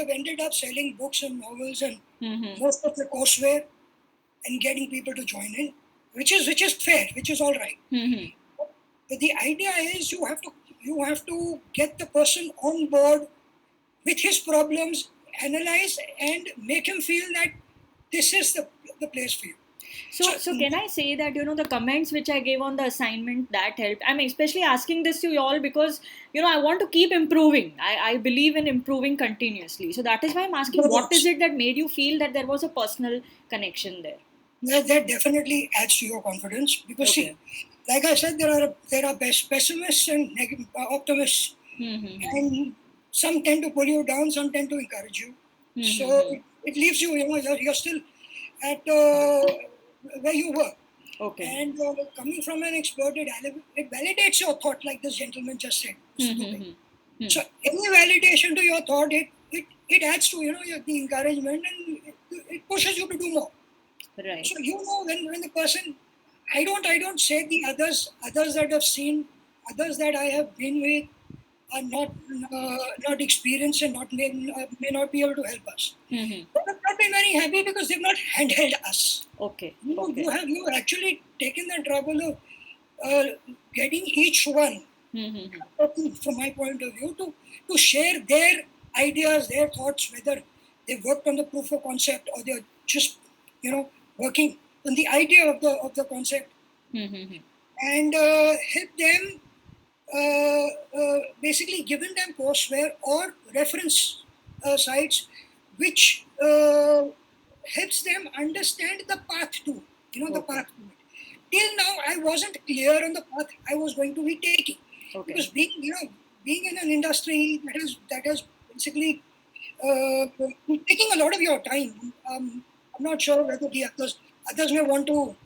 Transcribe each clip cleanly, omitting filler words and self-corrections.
I've ended up selling books and novels and Mm-hmm. most of the courseware and getting people to join in, which is fair, which is all right. Mm-hmm. But the idea is you have to get the person on board with his problems, analyze and make him feel that this is the place for you. So So can I say that the comments which I gave on the assignment that helped? I'm especially asking this to you all because I want to keep improving. I believe in improving continuously. So that is why I'm asking, what is it that made you feel that there was a personal connection there? that definitely adds to your confidence because Okay. see, like I said, there are pessimists and optimists, Mm-hmm. and some tend to pull you down, some tend to encourage you. So Mm-hmm. it leaves you, you're still at where you were. Okay. And coming from an expert, it validates your thought, like this gentleman just said, Mr. Dubey. Mm-hmm. So any validation to your thought, it adds to the encouragement, and it pushes you to do more. Right. So when the person, I don't say the others that I've seen, others that I have been with are not experienced and may not be able to help us. Mm-hmm. But I've not been very happy because they've not handheld us. Okay. You Okay. have actually taken the trouble of uh, getting each one, Mm-hmm. from my point of view, to share their ideas, their thoughts, whether they worked on the proof of concept or they're just working on the idea of the concept, Mm-hmm. and help them, basically given them courseware or reference sites which helps them understand the path the Okay. path to it. Till now, I wasn't clear on the path I was going to be taking, Okay. because being in an industry that has basically taking a lot of your time. I'm not sure whether the others may want to.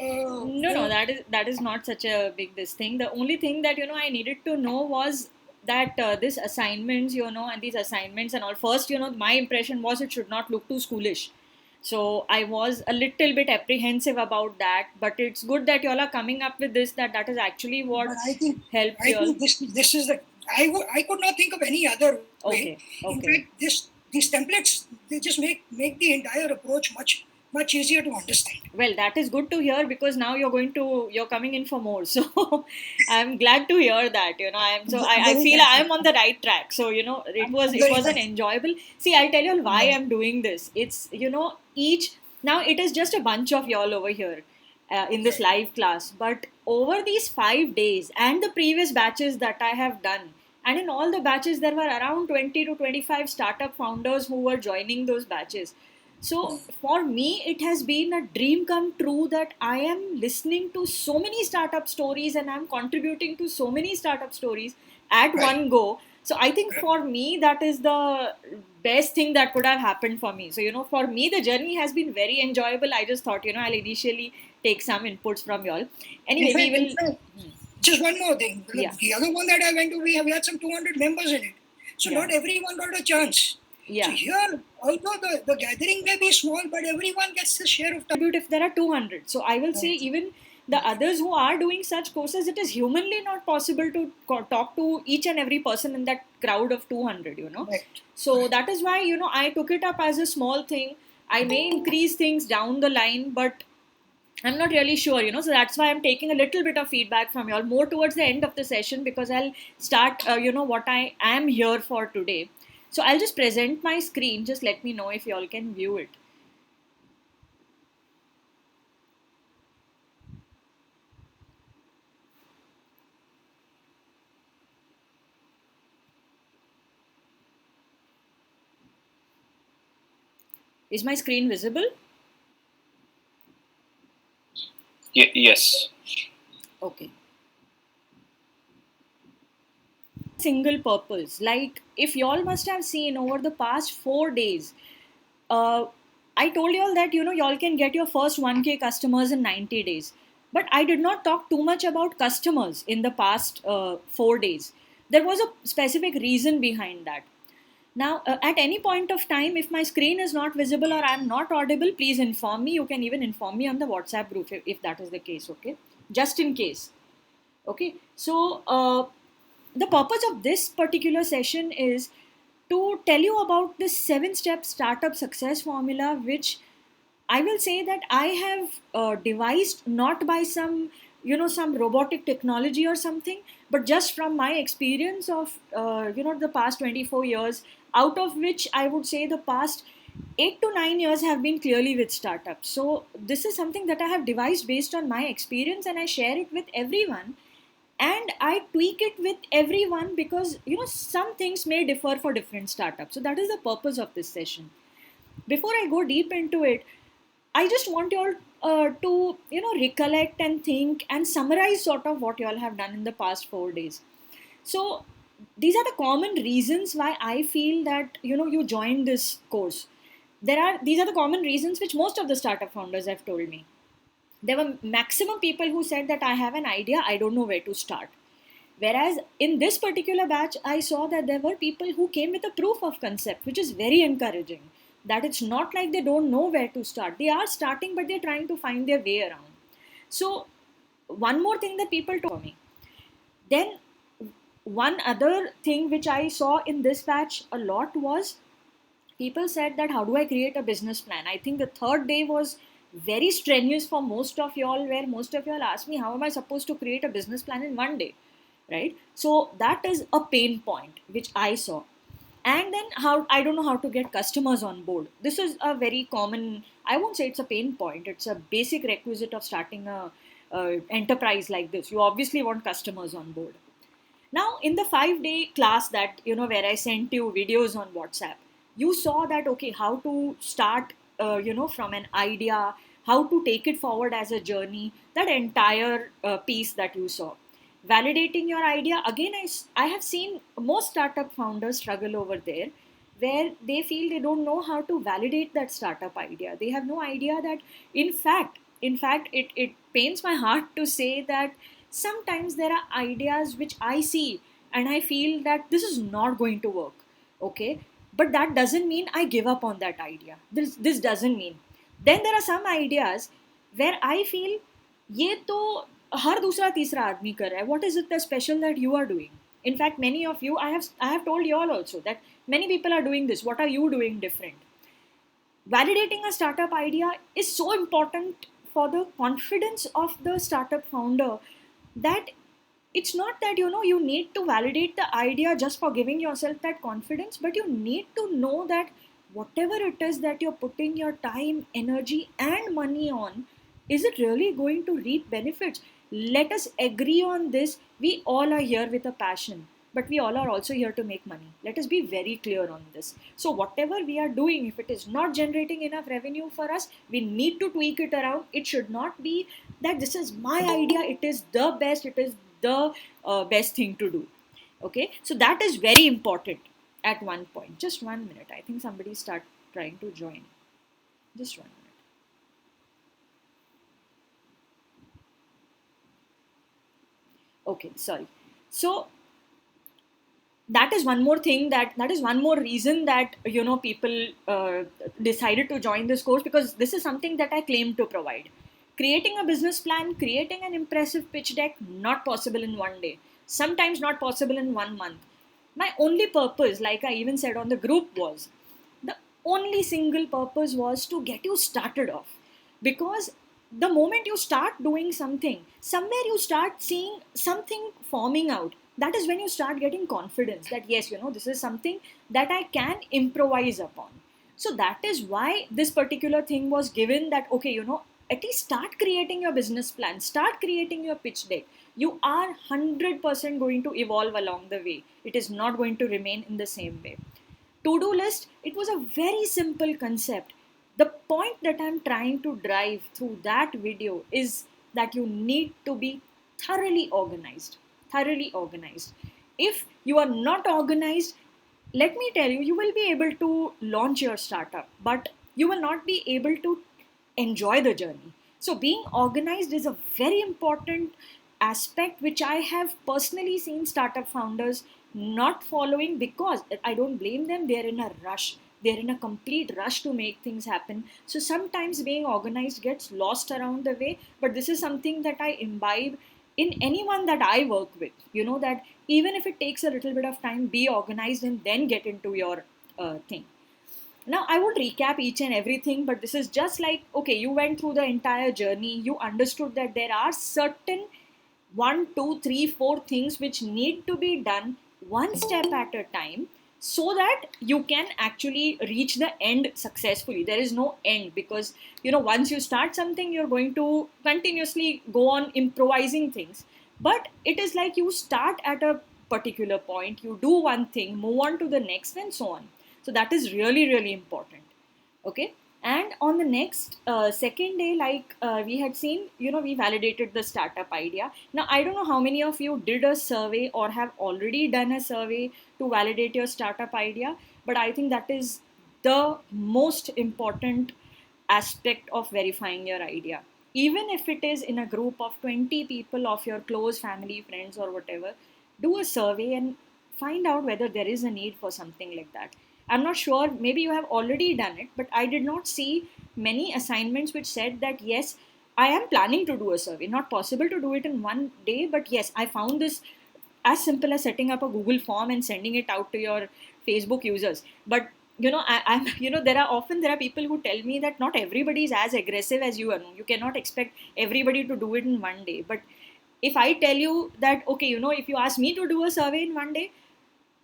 Uh, No, no, that is not such a big this thing. The only thing that I needed to know was that this assignments, and these assignments and all. First, my impression was it should not look too schoolish. So I was a little bit apprehensive about that, but it's good that y'all are coming up with this. That is actually what But I think helped I y'all. think this is the I could not think of any other way. Okay, In okay. fact, these templates, they just make the entire approach much easier to understand. Well, that is good to hear because now you're coming in for more. So I'm glad to hear that. I Very feel thankful. I'm on the right track. So I'm it very was an thankful. enjoyable. See, I'll tell you all why Yeah. I'm doing this. It's each now it is just a bunch of y'all over here in this Right. live class, but over these 5 days and the previous batches that I have done. And in all the batches, there were around 20 to 25 startup founders who were joining those batches. So for me, it has been a dream come true that I am listening to so many startup stories and I'm contributing to so many startup stories at Right. one go. So I think for me, that is the best thing that could have happened for me. So, for me, the journey has been very enjoyable. I just thought, I'll initially take some inputs from y'all. In Anyway, we fact, in will, fact, just one more thing. yeah, The other one that I went to, we had some 200 members in it. So yeah, not everyone got a chance. So yeah. here, although the gathering may be small, but everyone gets a share of time. Contribute if there are 200. So I will say, Right. even the others who are doing such courses, it is humanly not possible to talk to each and every person in that crowd of 200. Right. So Right. that is why, I took it up as a small thing. I may increase things down the line, but I'm not really sure. So that's why I'm taking a little bit of feedback from you all more towards the end of the session because I'll start, what I am here for today. So I'll just present my screen. Just let me know if you all can view it. Is my screen visible? Yes. Okay. Single purpose. Like, if y'all must have seen over the past 4 days, uh, I told y'all that y'all can get your first 1K customers in 90 days. But I did not talk too much about customers in the past 4 days. There was a specific reason behind that. Now, at any point of time, if my screen is not visible or I'm not audible, please inform me. You can even inform me on the WhatsApp group if that is the case, okay? Just in case. Okay, so the purpose of this particular session is to tell you about this 7-step startup success formula, which I will say that I have devised not by some robotic technology or something, but just from my experience of the past 24 years, out of which I would say the past 8 to 9 years have been clearly with startups. So this is something that I have devised based on my experience, and I share it with everyone, and I tweak it with everyone because some things may differ for different startups. So that is the purpose of this session. Before I go deep into it, I just want you all to recollect and think and summarize sort of what you all have done in the past 4 days. So these are the common reasons why I feel that you joined this course. These are the common reasons which most of the startup founders have told me. There were maximum people who said that I have an idea, I don't know where to start. Whereas in this particular batch, I saw that there were people who came with a proof of concept, which is very encouraging. That it's not like they don't know where to start. They are starting, but they're trying to find their way around. So, one more thing that people told me. Then, one other thing which I saw in this batch a lot was people said that how do I create a business plan? I think the third day was very strenuous for most of y'all, where most of y'all asked me, how am I supposed to create a business plan in one day? Right? So that is a pain point which I saw. And then how I don't know how to get customers on board. This is a very common, I won't say it's a pain point, it's a basic requisite of starting a enterprise like this. You obviously want customers on board. Now, in the 5-day class that, where I sent you videos on WhatsApp, you saw that, okay, how to start, from an idea, how to take it forward as a journey, that entire piece that you saw. Validating your idea, again, I have seen most startup founders struggle over there, where they feel they don't know how to validate that startup idea. They have no idea that, in fact, it pains my heart to say that sometimes there are ideas which I see and I feel that this is not going to work. Okay, but that doesn't mean I give up on that idea. This doesn't mean. Then there are some ideas where I feel ये तो हर दूसरा तीसरा आदमी कर रहा है. What is it that special that you are doing? In fact, many of you, I have told you all also that many people are doing this. What are you doing different? Validating a startup idea is so important for the confidence of the startup founder, that it's not that you need to validate the idea just for giving yourself that confidence, but you need to know that whatever it is that you're putting your time, energy and money on, is it really going to reap benefits? Let us agree on this. We all are here with a passion, but we all are also here to make money. Let us be very clear on this. So whatever we are doing, if it is not generating enough revenue for us, we need to tweak it around. It should not be that this is my idea, it is the best, it is the best thing to do. Okay, so that is very important at one point. Just 1 minute. I think somebody start trying to join. Just 1 minute. Okay, sorry. So that is one more thing, that is one more reason that people decided to join this course, because this is something that I claim to provide. Creating a business plan, creating an impressive pitch deck, not possible in one day, sometimes not possible in 1 month. My only purpose, like I even said on the group, was the only single purpose was to get you started off. Because the moment you start doing something, somewhere you start seeing something forming out. That is when you start getting confidence that yes, this is something that I can improvise upon. So that is why this particular thing was given, that okay, at least start creating your business plan, start creating your pitch deck. You are 100% going to evolve along the way. It is not going to remain in the same way. To-do list, it was a very simple concept. The point that I'm trying to drive through that video is that you need to be thoroughly organized. Thoroughly organized. If you are not organized, let me tell you, you will be able to launch your startup, but you will not be able to enjoy the journey. So being organized is a very important aspect which I have personally seen startup founders not following, because I don't blame them. They're in a rush. They're in a complete rush to make things happen. So sometimes being organized gets lost around the way, but this is something that I imbibe in anyone that I work with, that even if it takes a little bit of time, be organized and then get into your thing. Now, I would recap each and everything, but this is just like, okay, you went through the entire journey, you understood that there are certain one, two, three, four things which need to be done one step at a time so that you can actually reach the end successfully. There is no end because, once you start something, you're going to continuously go on improvising things. But it is like you start at a particular point, you do one thing, move on to the next, and so on. So that is really, really important. Okay. And on the next second day, like we had seen, we validated the startup idea. Now, I don't know how many of you did a survey or have already done a survey to validate your startup idea, but I think that is the most important aspect of verifying your idea. Even if it is in a group of 20 people of your close family, friends, or whatever, do a survey and find out whether there is a need for something like that. I'm not sure, maybe you have already done it, but I did not see many assignments which said that yes, I am planning to do a survey. Not possible to do it in one day, but yes, I found this as simple as setting up a Google form and sending it out to your Facebook users. But I'm there are people who tell me that not everybody is as aggressive as you are. You cannot expect everybody to do it in one day. But if I tell you that, okay, if you ask me to do a survey in one day,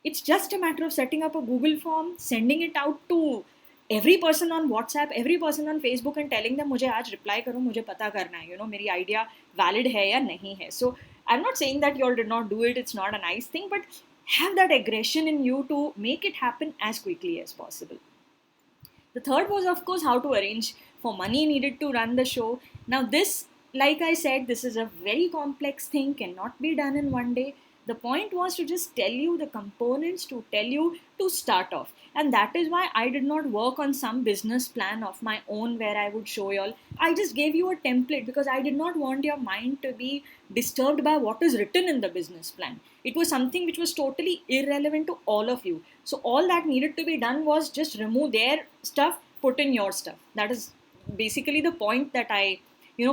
it's just a matter of setting up a Google form, sending it out to every person on WhatsApp, every person on Facebook, and telling them, मुझे आज reply करो, मुझे पता करना है, मेरी idea valid है या नहीं है. So I'm not saying that you all did not do it. It's not a nice thing, but have that aggression in you to make it happen as quickly as possible. The third was, of course, how to arrange for money needed to run the show. Now, this, like I said, this is a very complex thing, cannot be done in one day. The point was to just tell you the components, to tell you to start off. And that is why I did not work on some business plan of my own where I would show you all. I just gave you a template because I did not want your mind to be disturbed by what is written in the business plan. It was something which was totally irrelevant to all of you. So all that needed to be done was just remove their stuff, put in your stuff. That is basically the point that I,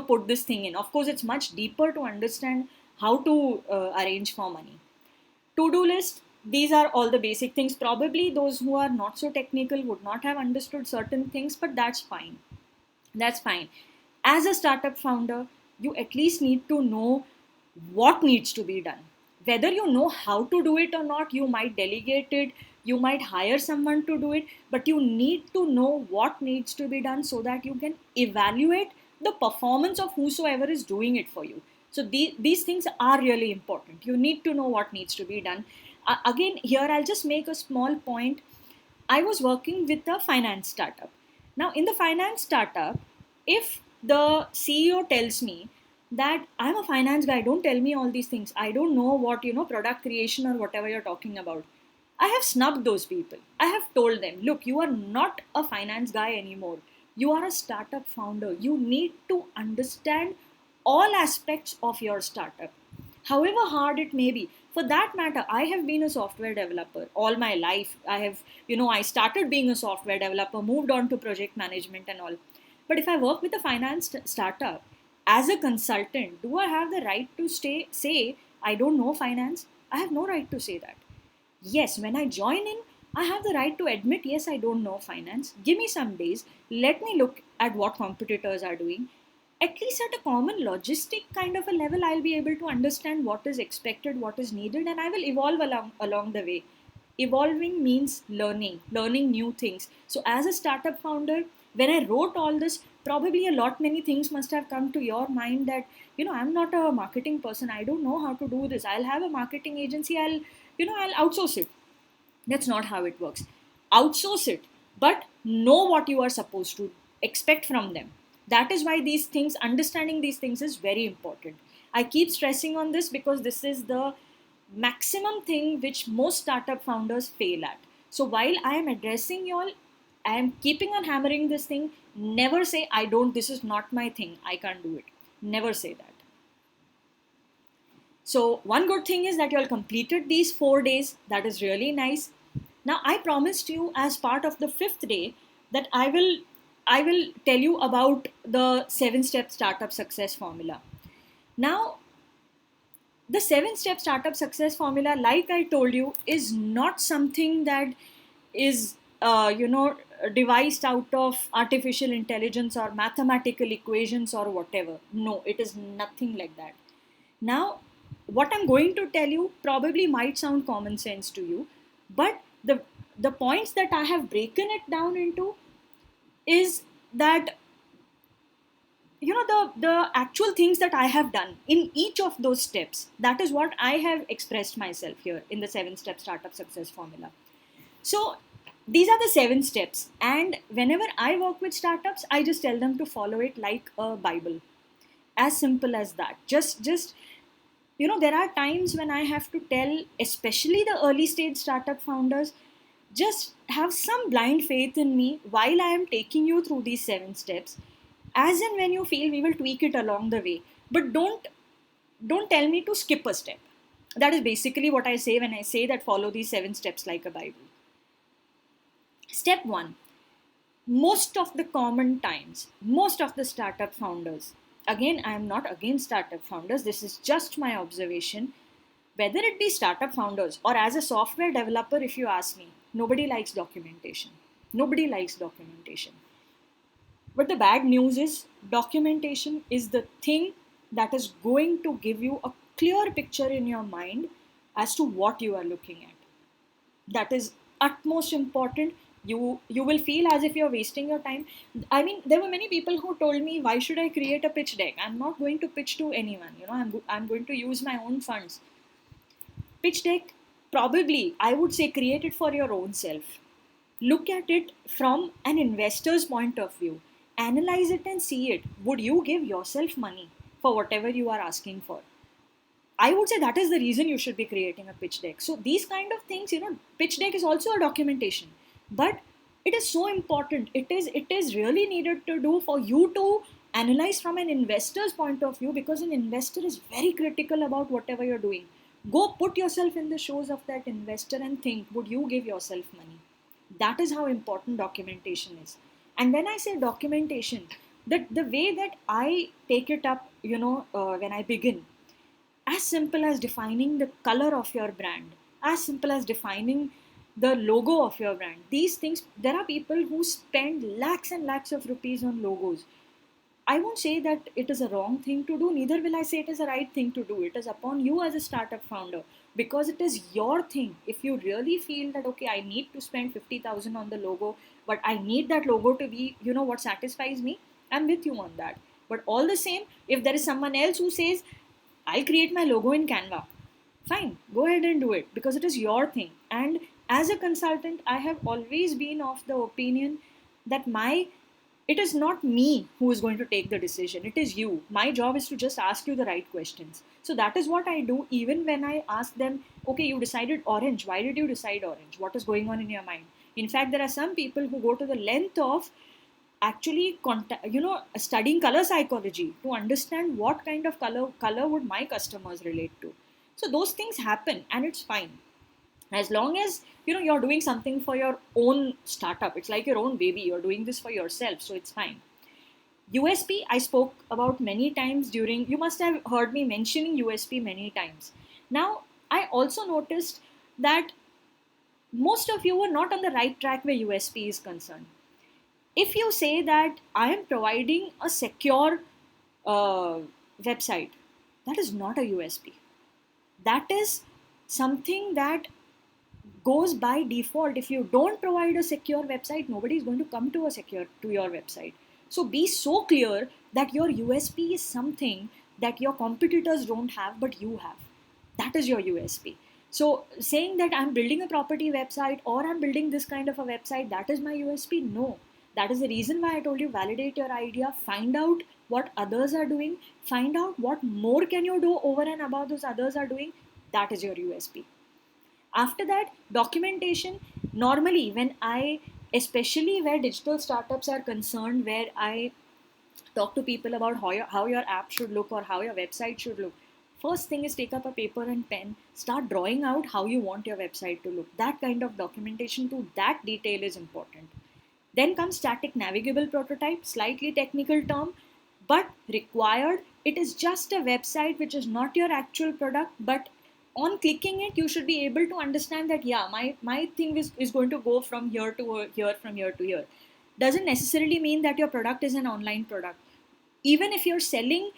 put this thing in. Of course, it's much deeper to understand how to arrange for money. To-do list, these are all the basic things. Probably those who are not so technical would not have understood certain things, but that's fine. That's fine. As a startup founder, you at least need to know what needs to be done. Whether you know how to do it or not, you might delegate it, you might hire someone to do it, but you need to know what needs to be done so that you can evaluate the performance of whosoever is doing it for you. So these things are really important. You need to know what needs to be done. Again, here I'll just make a small point. I was working with a finance startup. Now, in the finance startup, if the CEO tells me that I'm a finance guy, don't tell me all these things, I don't know what, product creation or whatever you're talking about, I have snubbed those people. I have told them, look, you are not a finance guy anymore. You are a startup founder. You need to understand all aspects of your startup, however hard it may be. For that matter, I have been a software developer all my life. I started being a software developer, moved on to project management and all. But if I work with a finance startup as a consultant, do I have the right to say I don't know finance? I have no right to say that. Yes, when I join in, I have the right to admit, yes, I don't know finance. Give me some days. Let me look at what competitors are doing. At least at a common logistic kind of a level, I'll be able to understand what is expected, what is needed, and I will evolve along the way. Evolving means learning new things. So as a startup founder, when I wrote all this, probably a lot many things must have come to your mind that, I'm not a marketing person. I don't know how to do this. I'll have a marketing agency. I'll outsource it. That's not how it works. Outsource it, but know what you are supposed to expect from them. That is why these things, understanding these things is very important. I keep stressing on this because this is the maximum thing which most startup founders fail at. So while I am addressing y'all, I am keeping on hammering this thing. Never say, this is not my thing, I can't do it. Never say that. So one good thing is that you all completed these 4 days. That is really nice. Now I promised you as part of the 5th day that I will tell you about the 7-step startup success formula. Now, The 7-step startup success formula, like I told you, is not something that is devised out of artificial intelligence or mathematical equations or whatever. No, it is nothing like that. Now, what I'm going to tell you probably might sound common sense to you, but the points that I have broken it down into is that, the actual things that I have done in each of those steps, that is what I have expressed myself here in the 7-step startup success formula. So these are the 7 steps, and whenever I work with startups, I just tell them to follow it like a bible. As simple as that. Just there are times when I have to tell, especially the early stage startup founders, just have some blind faith in me while I am taking you through these 7 steps. As and when you feel, we will tweak it along the way. But don't tell me to skip a step. That is basically what I say when I say that follow these 7 steps like a Bible. Step 1. Most of the common times, most of the startup founders, again, I am not against startup founders, this is just my observation. Whether it be startup founders or as a software developer, if you ask me, nobody likes documentation. Nobody likes documentation. But the bad news is, documentation is the thing that is going to give you a clear picture in your mind as to what you are looking at. That is utmost important. You will feel as if you're wasting your time. I mean, there were many people who told me, why should I create a pitch deck? I'm not going to pitch to anyone. I'm going to use my own funds. Pitch deck, probably, I would say, create it for your own self. Look at it from an investor's point of view. Analyze it and see it. Would you give yourself money for whatever you are asking for? I would say that is the reason you should be creating a pitch deck. So these kind of things, pitch deck is also a documentation, but it is so important. It is really needed to do for you to analyze from an investor's point of view, because an investor is very critical about whatever you're doing. Go put yourself in the shoes of that investor and think, would you give yourself money? That is how important documentation is. And when I say documentation, the way that I take it up, when I begin, as simple as defining the color of your brand, as simple as defining the logo of your brand. These things, there are people who spend lakhs and lakhs of rupees on logos. I won't say that it is a wrong thing to do, neither will I say it is a right thing to do. It is upon you as a startup founder, because it is your thing. If you really feel that, okay, I need to spend 50,000 on the logo, but I need that logo to be, what satisfies me, I'm with you on that. But all the same, if there is someone else who says, I'll create my logo in Canva, fine, go ahead and do it, because it is your thing. And as a consultant, I have always been of the opinion that it is not me who is going to take the decision. It is you. My job is to just ask you the right questions. So that is what I do, even when I ask them, okay, you decided orange. Why did you decide orange? What is going on in your mind? In fact, there are some people who go to the length of actually studying color psychology to understand what kind of color would my customers relate to. So those things happen, and it's fine, as long as you're doing something for your own startup. It's like your own baby. You're doing this for yourself, so it's fine. USP, I spoke about many times during, you must have heard me mentioning USP many times. Now, I also noticed that most of you were not on the right track where USP is concerned. If you say that I am providing a secure website, that is not a USP. That is something that goes by default. If you don't provide a secure website, nobody is going to come to your website. So be so clear that your USP is something that your competitors don't have, but you have. That is your USP. So saying that I'm building a property website or I'm building this kind of a website, that is my USP. No, that is the reason why I told you, validate your idea, find out what others are doing, find out what more can you do over and above those others are doing. That is your USP. After that, documentation. Normally, especially where digital startups are concerned, where I talk to people about how your app should look or how your website should look, first thing is take up a paper and pen, start drawing out how you want your website to look. That kind of documentation to that detail is important. Then comes static navigable prototype, slightly technical term. but required, it is just a website which is not your actual product, but on clicking it you should be able to understand that yeah, my thing is going to go from here to here, from here to here. Doesn't necessarily mean that your product is an online product. Even if you're selling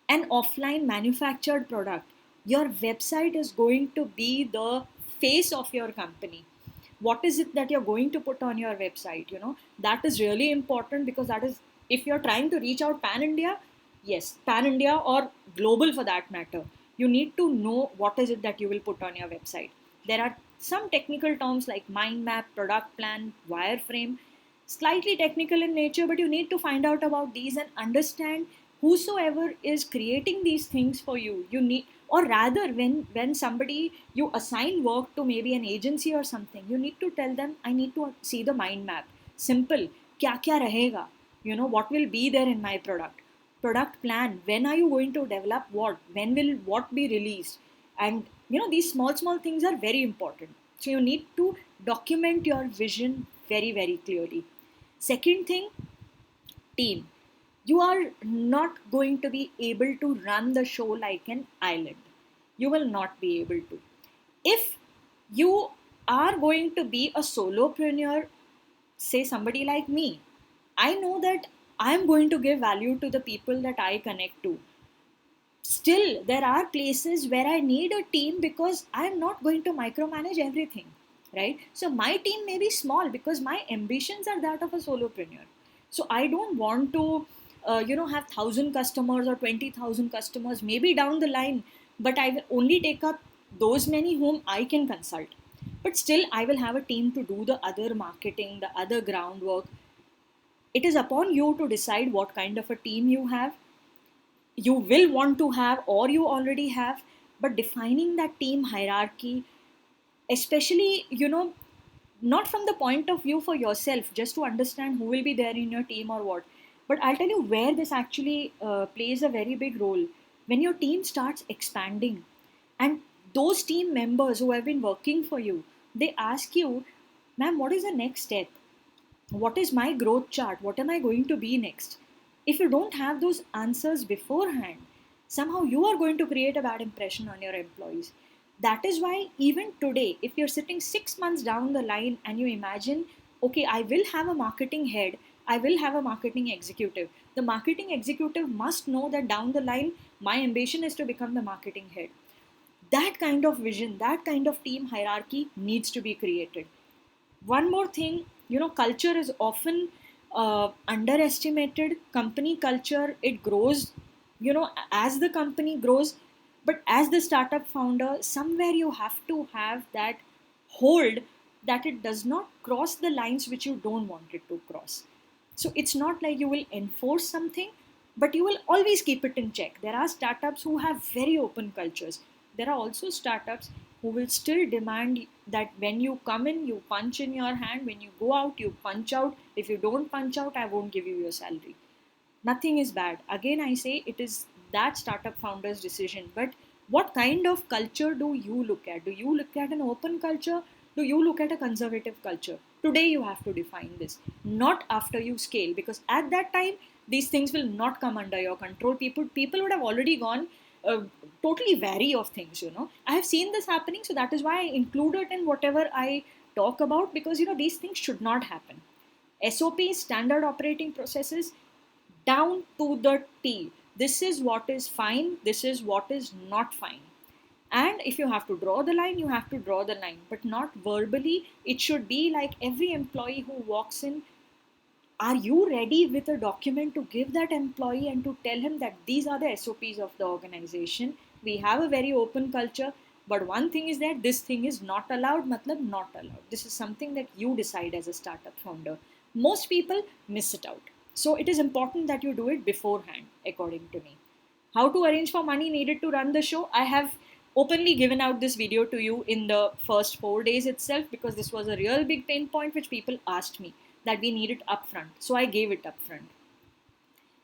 an offline manufactured product, your website is going to be the face of your company. What is it that you're going to put on your website? That is really important, because that is, if you're trying to reach out pan India, yes, pan India or global for that matter, you need to know what is it that you will put on your website. There are some technical terms like mind map, product plan, wireframe, slightly technical in nature, but you need to find out about these and understand whosoever is creating these things for you. You need, or rather, when somebody, you assign work to maybe an agency or something, you need to tell them, I need to see the mind map. Simple, kya kya rahega, what will be there in my product plan, when are you going to develop what, when will what be released, and these small things are very important. So you need to document your vision very, very clearly. Second thing, team. You are not going to be able to run the show like an island. You will not be able to. If you are going to be a solopreneur, say somebody like me, I know that I'm going to give value to the people that I connect to. Still, there are places where I need a team because I'm not going to micromanage everything, right? So my team may be small because my ambitions are that of a solopreneur. So I don't want to, have 1,000 customers or 20,000 customers, maybe down the line, but I will only take up those many whom I can consult. But still, I will have a team to do the other marketing, the other groundwork. It is upon you to decide what kind of a team you will want to have or you already have, but defining that team hierarchy, especially, not from the point of view for yourself just to understand who will be there in your team or what, but I'll tell you where this actually plays a very big role. When your team starts expanding and those team members who have been working for you, they ask you, ma'am, what is the next step? What is my growth chart? What am I going to be next? If you don't have those answers beforehand, somehow you are going to create a bad impression on your employees. That is why, even today, if you're sitting 6 months down the line and you imagine, okay, I will have a marketing head, I will have a marketing executive. The marketing executive must know that down the line, my ambition is to become the marketing head. That kind of vision, that kind of team hierarchy needs to be created. One more thing, culture is often underestimated. Company culture, it grows, as the company grows, but as the startup founder, somewhere you have to have that hold, that it does not cross the lines which you don't want it to cross. So it's not like you will enforce something, but you will always keep it in check. There are startups who have very open cultures. There are also startups who will still demand that when you come in, you punch in your hand. When you go out, you punch out. If you don't punch out, I won't give you your salary. Nothing is bad. Again, I say it is that startup founder's decision. But what kind of culture do you look at? Do you look at an open culture? Do you look at a conservative culture? Today, you have to define this, not after you scale, because at that time, these things will not come under your control. People would have already gone totally vary of things. I have seen this happening, so that is why I include it in whatever I talk about, because these things should not happen. SOPs, standard operating processes, down to the T. This is what is fine, this is what is not fine. And if you have to draw the line, you have to draw the line, but not verbally. It should be like every employee who walks in, are you ready with a document to give that employee and to tell him that these are the SOPs of the organization? We have a very open culture, but one thing is that this thing is not allowed, matlab not allowed. This is something that you decide as a startup founder. Most people miss it out. So it is important that you do it beforehand, according to me. How to arrange for money needed to run the show? I have openly given out this video to you in the first 4 days itself, because this was a real big pain point which people asked me that we need it upfront. So I gave it upfront.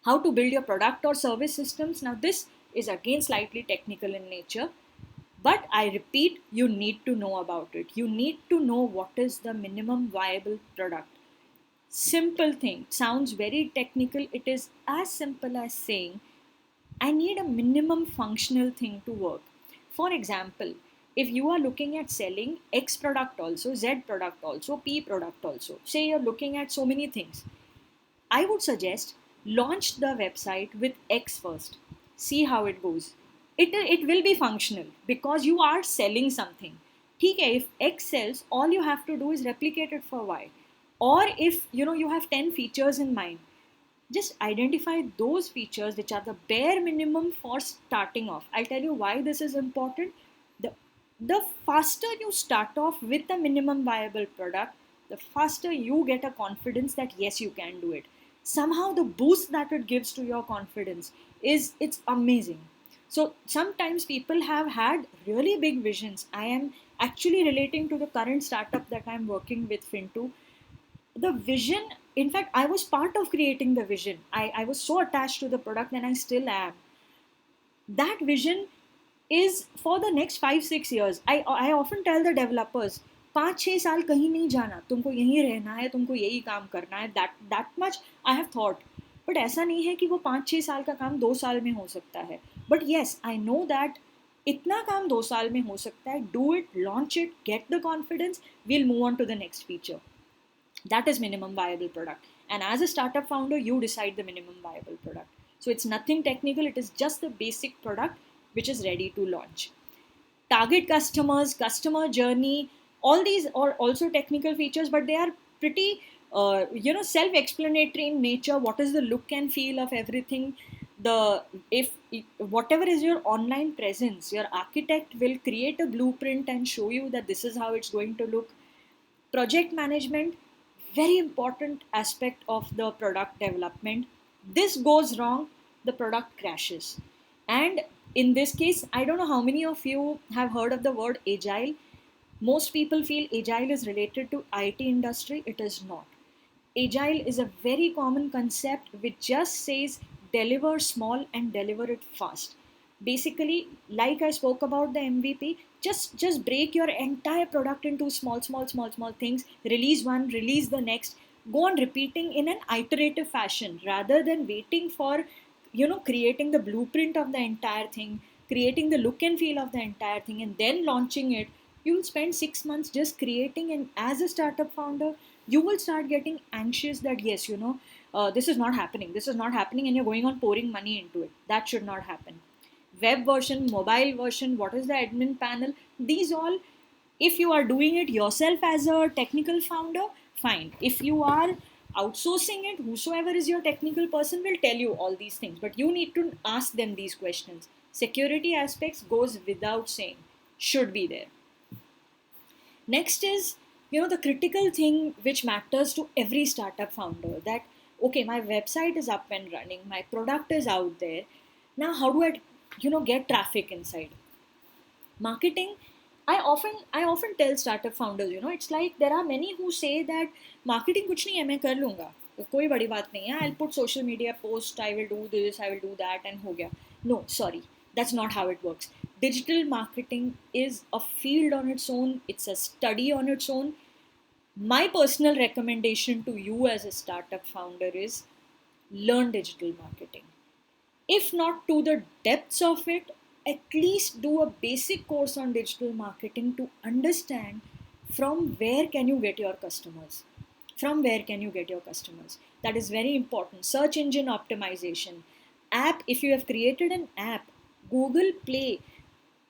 How to build your product or service systems? Now this is again slightly technical in nature, but I repeat, you need to know about it. You need to know what is the minimum viable product. Simple thing, sounds very technical. It is as simple as saying, I need a minimum functional thing to work. For example, if you are looking at selling X product also, Z product also, P product also, say you're looking at so many things, I would suggest launch the website with X first. See how it goes. It will be functional because you are selling something. ठीक है, if X sells, all you have to do is replicate it for Y. Or if you have 10 features in mind, just identify those features which are the bare minimum for starting off. I'll tell you why this is important. The faster you start off with a minimum viable product, the faster you get a confidence that yes, you can do it. Somehow the boost that it gives to your confidence it's amazing. So sometimes people have had really big visions. I am actually relating to the current startup that I'm working with, Fintu. The vision, in fact, I was part of creating the vision. I was so attached to the product, and I still am. That vision is for the next 5-6 years. I often tell the developers, 5-6 साल कहीं नहीं जाना, तुमको यहीं रहना है, तुमको यही काम करना है. That much I have thought. But ऐसा नहीं है कि वो 5-6 साल का काम 2 साल में हो सकता है. But yes, I know that इतना काम 2 साल में हो सकता है. Do it, launch it, get the confidence. We'll move on to the next feature. That is minimum viable product. And as a startup founder, you decide the minimum viable product. So it's nothing technical. It is just the basic product which is ready to launch. Target customers, customer journey, all these are also technical features, but they are pretty self-explanatory in nature. What is the look and feel of everything? If whatever is your online presence, your architect will create a blueprint and show you that this is how it's going to look. Project management, very important aspect of the product development. This goes wrong, the product crashes. And in this case, I don't know how many of you have heard of the word agile. Most people feel agile is related to IT industry. It is not. Agile is a very common concept which just says deliver small and deliver it fast. Basically, like I spoke about the MVP, just break your entire product into small things. Release one, release the next. Go on repeating in an iterative fashion rather than waiting for creating the blueprint of the entire thing, creating the look and feel of the entire thing, and then launching it. You will spend 6 months just creating, and as a startup founder, you will start getting anxious that yes, this is not happening, and you're going on pouring money into it. That should not happen. Web version, mobile version, what is the admin panel? These all, if you are doing it yourself as a technical founder, fine. If you are outsourcing it, whosoever is your technical person will tell you all these things, but you need to ask them these questions. Security aspects goes without saying, should be there. Next is, the critical thing which matters to every startup founder, that okay, my website is up and running, my product is out there. Now, how do I, get traffic inside? Marketing. I often tell startup founders, it's like there are many who say that marketing कुछ नहीं है, मैं कर लूँगा, कोई बड़ी बात नहीं है. I'll put social media post, I will do this, I will do that, and हो गया. No, sorry, that's not how it works. Digital marketing is a field on its own. It's a study on its own. My personal recommendation to you as a startup founder is learn digital marketing. If not to the depths of it, at least do a basic course on digital marketing to understand from where can you get your customers. From where can you get your customers? That is very important. Search engine optimization. App, if you have created an app, Google Play,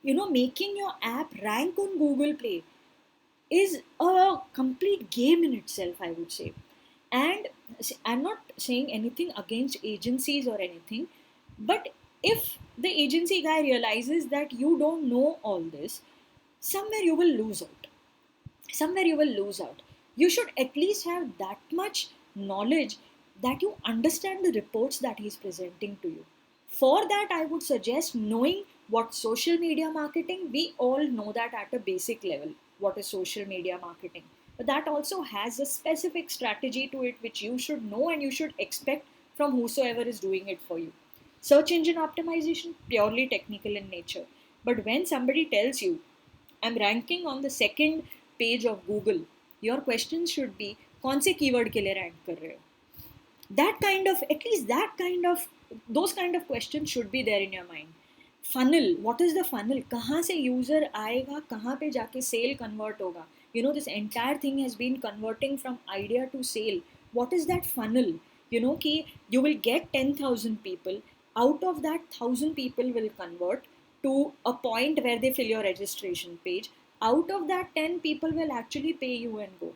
making your app rank on Google Play is a complete game in itself, I would say. And I'm not saying anything against agencies or anything, but if the agency guy realizes that you don't know all this, somewhere you will lose out. Somewhere you will lose out. You should at least have that much knowledge that you understand the reports that he's presenting to you. For that, I would suggest knowing what social media marketing, we all know that at a basic level, what is social media marketing. But that also has a specific strategy to it which you should know and you should expect from whosoever is doing it for you. Search engine optimization, purely technical in nature. But when somebody tells you, I'm ranking on the second page of Google, your question should be, कौन से keyword के लिए rank कर रहे हो. That kind of, at least that kind of, those kind of questions should be there in your mind. Funnel, what is the funnel? कहाँ से user आएगा, कहाँ पे जाके sale convert होगा? You know, this entire thing has been converting from idea to sale. What is that funnel? You know, कि you will get 10,000 people. Out of that, 1,000 people will convert to a point where they fill your registration page. Out of that, 10 people will actually pay you and go.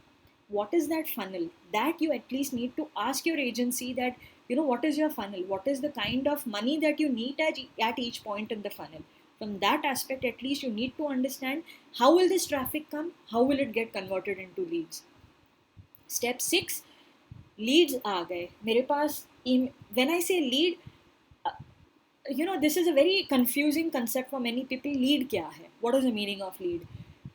What is that funnel? That you at least need to ask your agency that, you know, what is your funnel? What is the kind of money that you need at each point in the funnel? From that aspect, at least you need to understand how will this traffic come? How will it get converted into leads? Step 6, leads आ गए मेरे पास. When I say lead, you know, this is a very confusing concept for many people. Lead क्या है? What is the meaning of lead?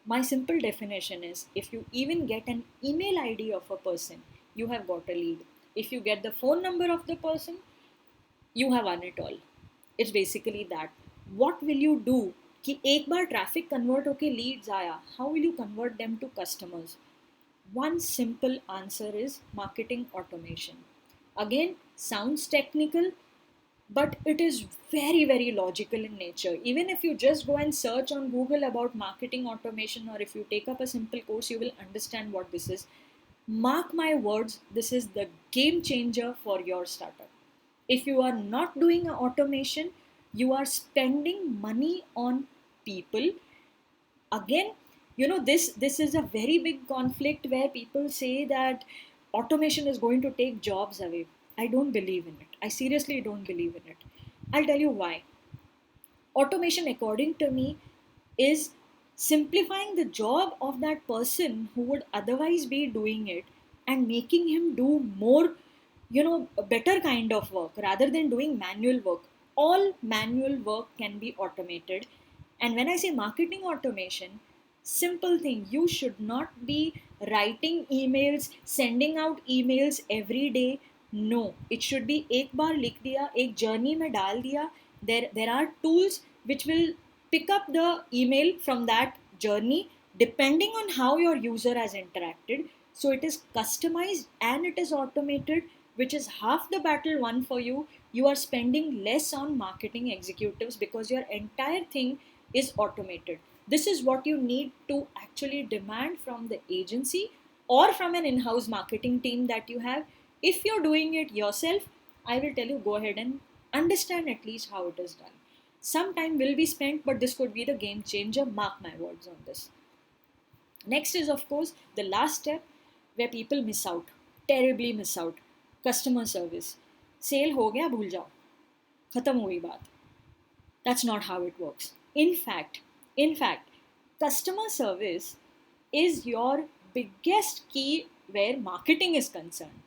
My simple definition is, if you even get an email ID of a person, you have got a lead. If you get the phone number of the person, you have won it all. It's basically that. What will you do कि एक बार traffic convert होके leads आया, how will you convert them to customers? One simple answer is marketing automation. Again, sounds technical, but it is very, very logical in nature. Even if you just go and search on Google about marketing automation, or if you take up a simple course, you will understand what this is. Mark my words, this is the game changer for your startup. If you are not doing automation, you are spending money on people. Again, you know, this is a very big conflict where people say that automation is going to take jobs away. I don't believe in it. I seriously don't believe in it. I'll tell you why. Automation, according to me, is simplifying the job of that person who would otherwise be doing it and making him do more, you know, a better kind of work rather than doing manual work. All manual work can be automated. And when I say marketing automation, simple thing, you should not be writing emails, sending out emails every day. No, it should be एक बार लिख दिया, एक journey में डाल दिया. There are tools which will pick up the email from that journey depending on how your user has interacted. So it is customized and it is automated, which is half the battle won for you. You are spending less on marketing executives because your entire thing is automated. This is what you need to actually demand from the agency or from an in-house marketing team that you have. If you're doing it yourself, I will tell you, go ahead and understand at least how it is done. Some time will be spent, but this could be the game changer. Mark my words on this. Next is, of course, the last step where people miss out, terribly miss out. Customer service. Sale हो गया, भूल जाओ. खत्म हुई बात. That's not how it works. In fact, customer service is your biggest key where marketing is concerned.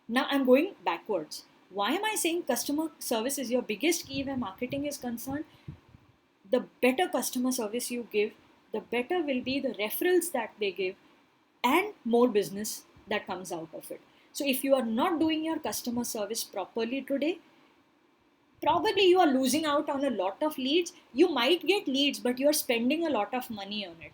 Now I'm going backwards. Why am I saying customer service is your biggest key where marketing is concerned? The better customer service you give, the better will be the referrals that they give and more business that comes out of it. So if you are not doing your customer service properly today, probably you are losing out on a lot of leads. You might get leads, but you are spending a lot of money on it.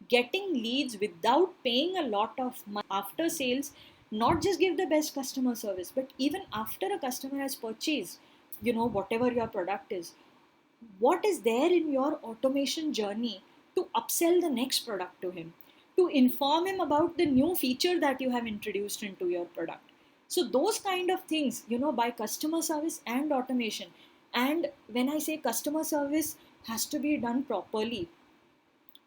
Getting leads without paying a lot of money after sales, not just give the best customer service, but even after a customer has purchased, you know, whatever your product is, what is there in your automation journey to upsell the next product to him, to inform him about the new feature that you have introduced into your product. So those kind of things, you know, by customer service and automation. And when I say customer service has to be done properly,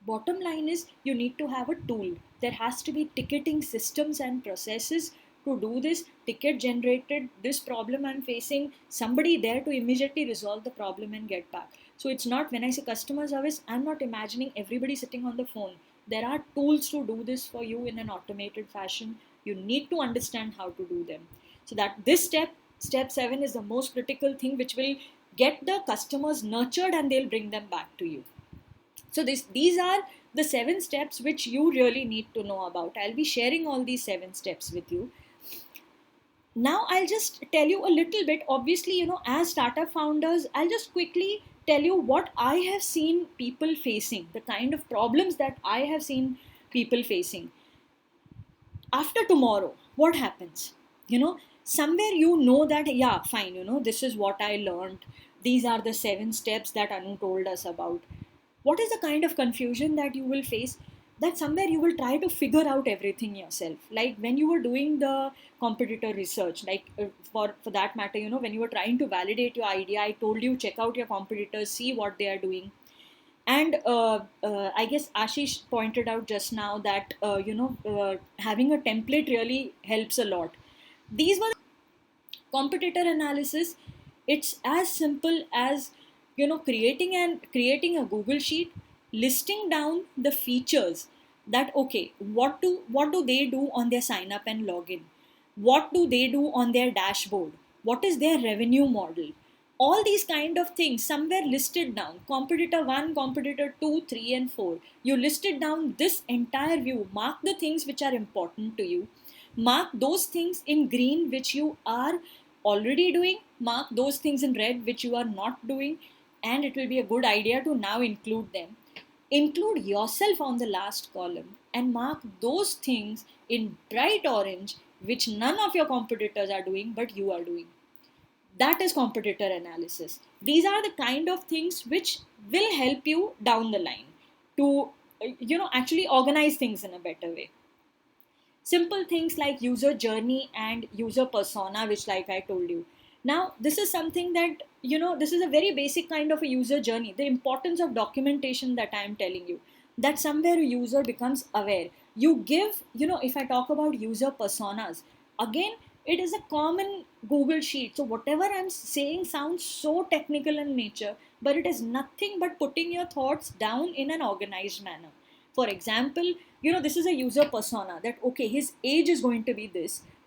bottom line is you need to have a tool. There has to be ticketing systems and processes to do this. Ticket generated, this problem I'm facing, somebody there to immediately resolve the problem and get back. So it's not, when I say customer service, I'm not imagining everybody sitting on the phone. There are tools to do this for you in an automated fashion. You need to understand how to do them. So that this step 7 is the most critical thing, which will get the customers nurtured and they'll bring them back to you. So these are the 7 steps which you really need to know about. I'll be sharing all these 7 steps with you. Now I'll just tell you a little bit. Obviously, you know, as startup founders, I'll just quickly tell you what I have seen people facing, the kind of problems that I have seen people facing. after tomorrow, what happens? You know, somewhere you know that, yeah, fine, this is what I learned. These are the 7 steps that Anu told us about. What is the kind of confusion that you will face? That somewhere you will try to figure out everything yourself. Like when you were doing the competitor research, like for that matter, when you were trying to validate your idea, I told you check out your competitors, see what they are doing. And I guess Ashish pointed out just now that having a template really helps a lot. These were competitor analysis. It's as simple as creating a Google sheet, listing down the features that, okay, what do they do on their sign up and login, what do they do on their dashboard, what is their revenue model, all these kind of things somewhere listed down. Competitor 1, competitor 2, 3 and 4, you listed down this entire view. Mark the things which are important to you, mark those things in green which you are already doing, mark those things in red which you are not doing, and it will be a good idea to now include them. Include yourself on the last column and mark those things in bright orange which none of your competitors are doing but you are doing. That is competitor analysis. These are the kind of things which will help you down the line to actually organize things in a better way. Simple things like user journey and user persona, which, like I told you, now this is something that, this is a very basic kind of a user journey. The importance of documentation that I am telling you, that somewhere a user becomes aware. You give, if I talk about user personas, again, it is a common Google sheet. So whatever I'm saying sounds so technical in nature, but it is nothing but putting your thoughts down in an organized manner. For example, this is a user persona, that okay, his age is going to be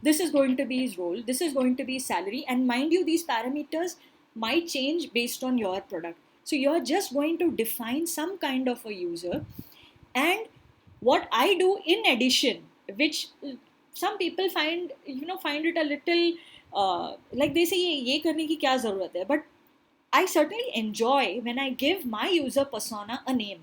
this is going to be his role, this is going to be his salary, and mind you, these parameters might change based on your product. So you're just going to define some kind of a user. And what I do in addition, which some people find it a little like they say ye karne ki kya zarurat hai, but I certainly enjoy when I give my user persona a name.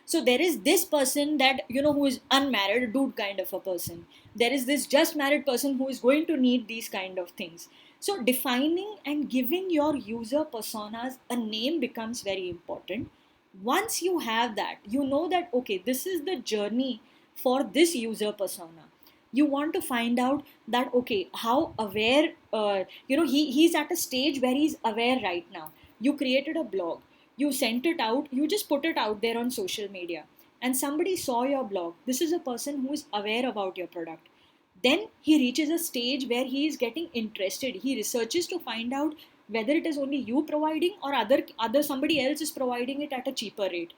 So there is this person that, who is unmarried, a dude kind of a person. There is this just married person who is going to need these kind of things. So defining and giving your user personas a name becomes very important. Once you have that, you know that okay, this is the journey for this user persona. You want to find out that okay, how aware he's at a stage where he's aware right now. You created a blog, you sent it out, you just put it out there on social media, and somebody saw your blog. This is a person who is aware about your product. Then he reaches a stage where he is getting interested. He researches to find out whether it is only you providing or other somebody else is providing it at a cheaper rate.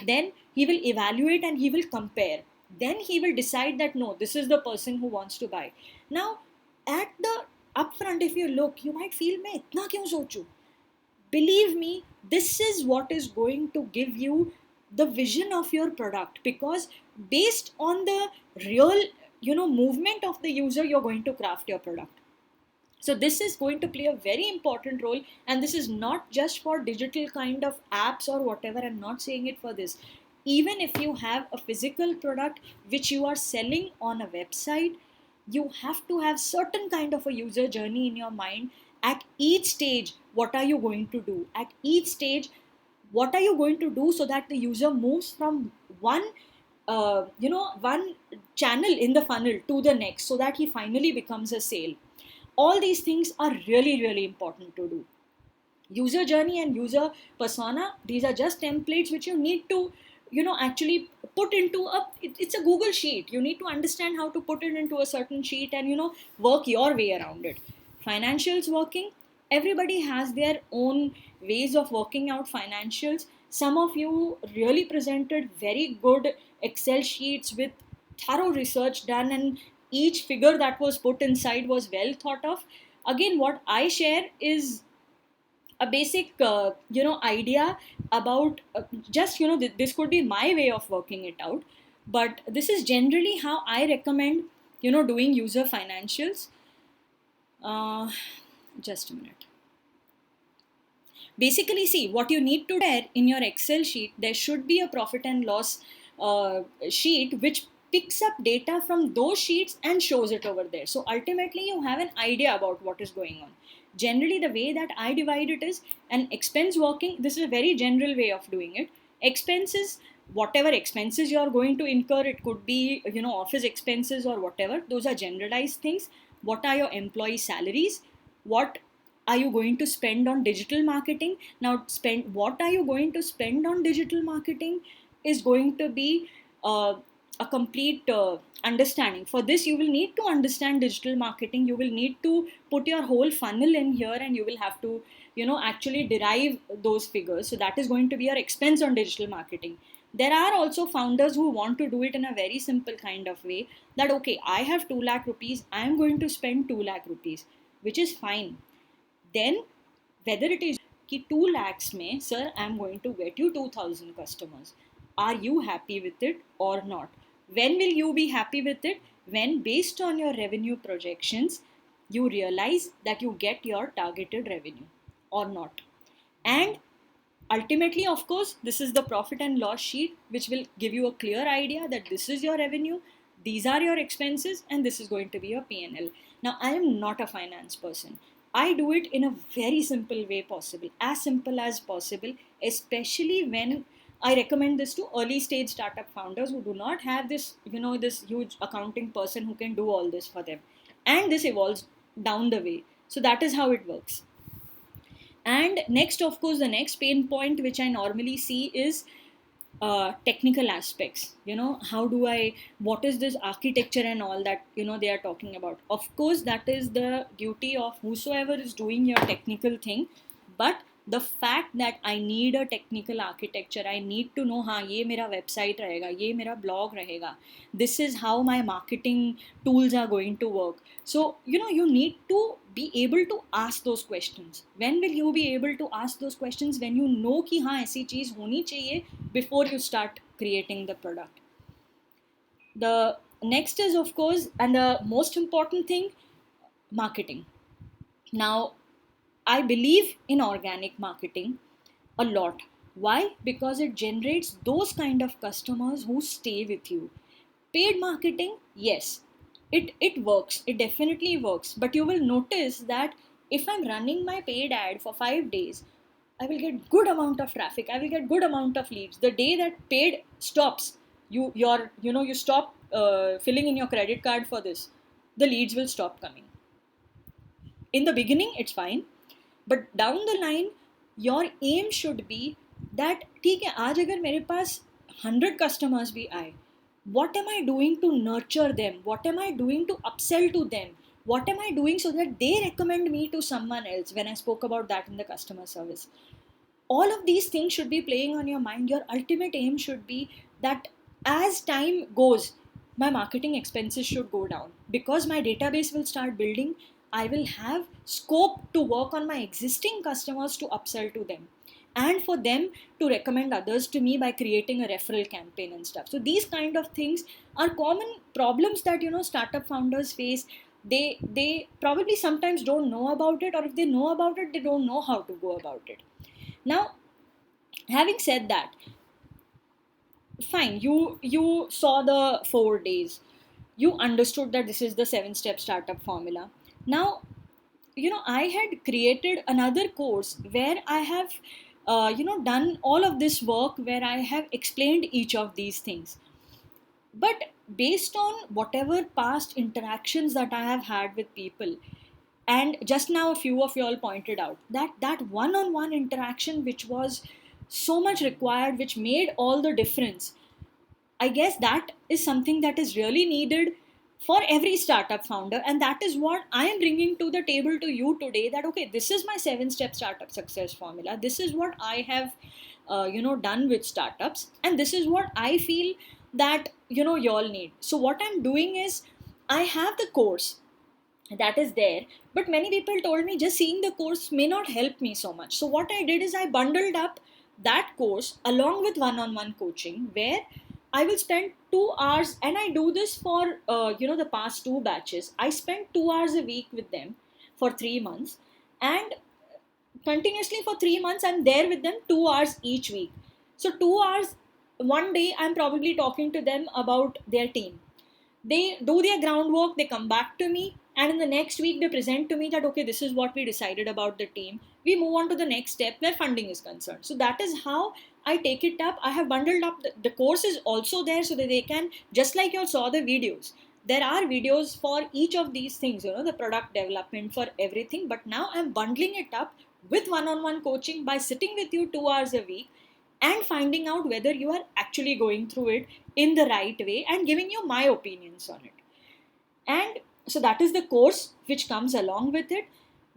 Then he will evaluate and he will compare. Then he will decide that no, this is the person who wants to buy. Now, at the upfront, if you look, you might feel, मैं इतना क्यों सोचूं? Believe me, this is what is going to give you the vision of your product, because based on the real movement of the user, you're going to craft your product. So this is going to play a very important role, and this is not just for digital kind of apps or whatever. I'm not saying it for this. Even if you have a physical product which you are selling on a website, you have to have certain kind of a user journey in your mind. At each stage, what are you going to do? At each stage, what are you going to do so that the user moves from one one channel in the funnel to the next, so that he finally becomes a sale. All these things are really, really important to do. User journey and user persona, these are just templates which you need to actually put into it's a Google sheet. You need to understand how to put it into a certain sheet and work your way around it. Financials working, everybody has their own ways of working out financials. Some of you really presented very good Excel sheets with thorough research done, and each figure that was put inside was well thought of. Again, what I share is a basic idea about just this could be my way of working it out, but this is generally how I recommend doing user financials. Just a minute. Basically, see, what you need to do in your Excel sheet, there should be a profit and loss sheet which picks up data from those sheets and shows it over there. So ultimately, you have an idea about what is going on. Generally, the way that I divide it is an expense working. This is a very general way of doing it. Expenses, whatever expenses you are going to incur, it could be, office expenses or whatever. Those are generalized things. What are your employee salaries? What are you going to spend on digital marketing? Now, what are you going to spend on digital marketing is going to be a complete understanding. For this, you will need to understand digital marketing. You will need to put your whole funnel in here, and you will have to, actually derive those figures. So that is going to be your expense on digital marketing. There are also founders who want to do it in a very simple kind of way, that okay, I have 2 lakh rupees, I am going to spend 2 lakh rupees, which is fine. Then whether it is कि 2 lakhs में sir I am going to get you 2000 customers, are you happy with it or not? When will you be happy with it? When, based on your revenue projections, you realize that you get your targeted revenue or not. And ultimately, of course, this is the profit and loss sheet, which will give you a clear idea that this is your revenue, these are your expenses, and this is going to be your P&L. Now, I am not a finance person. I do it in a very simple way possible, as simple as possible, especially when I recommend this to early stage startup founders who do not have this, this huge accounting person who can do all this for them. And this evolves down the way. So that is how it works. And next, of course, the next pain point which I normally see is technical aspects. What is this architecture and all that, they are talking about. Of course, that is the duty of whosoever is doing your technical thing. But the fact that I need a technical architecture, I need to know, ये मेरा website रहेगा, ये मेरा blog रहेगा, this is how my marketing tools are going to work. So, you need to be able to ask those questions. When will you be able to ask those questions? When you know कि हाँ ऐसी चीज़ होनी चाहिए before you start creating the product. The next is, of course, and the most important thing, marketing. Now, I believe in organic marketing a lot. Why? Because it generates those kind of customers who stay with you. Paid marketing, yes, it works. It definitely works. But you will notice that if I'm running my paid ad for 5 days, I will get good amount of traffic. I will get good amount of leads. The day that paid stops, you stop filling in your credit card for this, the leads will stop coming. In the beginning, it's fine. But down the line, your aim should be that ठीक है, आज अगर मेरे पास 100 customers भी आए, what am I doing to nurture them? What am I doing to upsell to them? What am I doing so that they recommend me to someone else? When I spoke about that in the customer service, all of these things should be playing on your mind. Your ultimate aim should be that as time goes, my marketing expenses should go down because my database will start building. I will have scope to work on my existing customers to upsell to them and for them to recommend others to me by creating a referral campaign and stuff. So these kind of things are common problems that startup founders face. They probably sometimes don't know about it, or if they know about it, they don't know how to go about it. Now, having said that, fine, you saw the 4 days, you understood that this is the 7-step startup formula. Now, I had created another course where I have, done all of this work, where I have explained each of these things. But based on whatever past interactions that I have had with people, and just now a few of you all pointed out that one-on-one interaction, which was so much required, which made all the difference. I guess that is something that is really needed for every startup founder, and that is what I am bringing to the table to you today. That okay, this is my 7-step startup success formula. This is what I have, done with startups, and this is what I feel that you all need. So what I'm doing is, I have the course that is there, but many people told me just seeing the course may not help me so much. So what I did is I bundled up that course along with one-on-one coaching, where I will spend 2 hours, and I do this for the past 2 batches. I spend 2 hours a week with them for 3 months, and continuously for 3 months I'm there with them 2 hours each week. So 2 hours one day I'm probably talking to them about their team. They do their groundwork, they come back to me, and in the next week they present to me that okay, this is what we decided about the team. We move on to the next step where funding is concerned. So that is how I take it up. I have bundled up the course is also there so that they can, just like you all saw the videos, there are videos for each of these things, the product development, for everything. But now I'm bundling it up with one-on-one coaching by sitting with you 2 hours a week and finding out whether you are actually going through it in the right way and giving you my opinions on it. And so that is the course which comes along with it.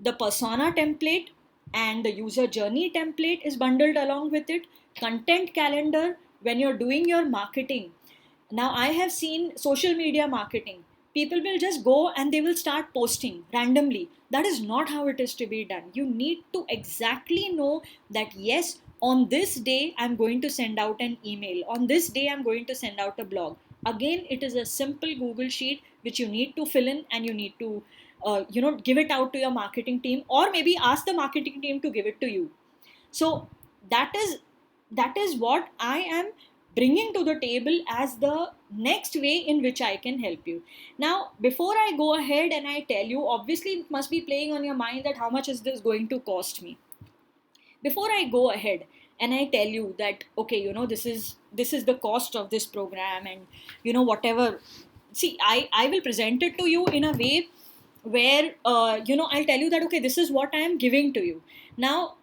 The persona template and the user journey template is bundled along with it. Content calendar, when you're doing your marketing. Now, I have seen social media marketing. People will just go and they will start posting randomly. That is not how it is to be done. You need to exactly know that yes, on this day, I'm going to send out an email. On this day, I'm going to send out a blog. Again, it is a simple Google sheet which you need to fill in, and you need to give it out to your marketing team, or maybe ask the marketing team to give it to you. So that is what I am bringing to the table as the next way in which I can help you. Now, before I go ahead and I tell you, obviously it must be playing on your mind that how much is this going to cost me. Before I go ahead and I tell you that okay, this is the cost of this program, and whatever, see, I will present it to you in a way where I'll tell you that okay, this is what I am giving to you. Now,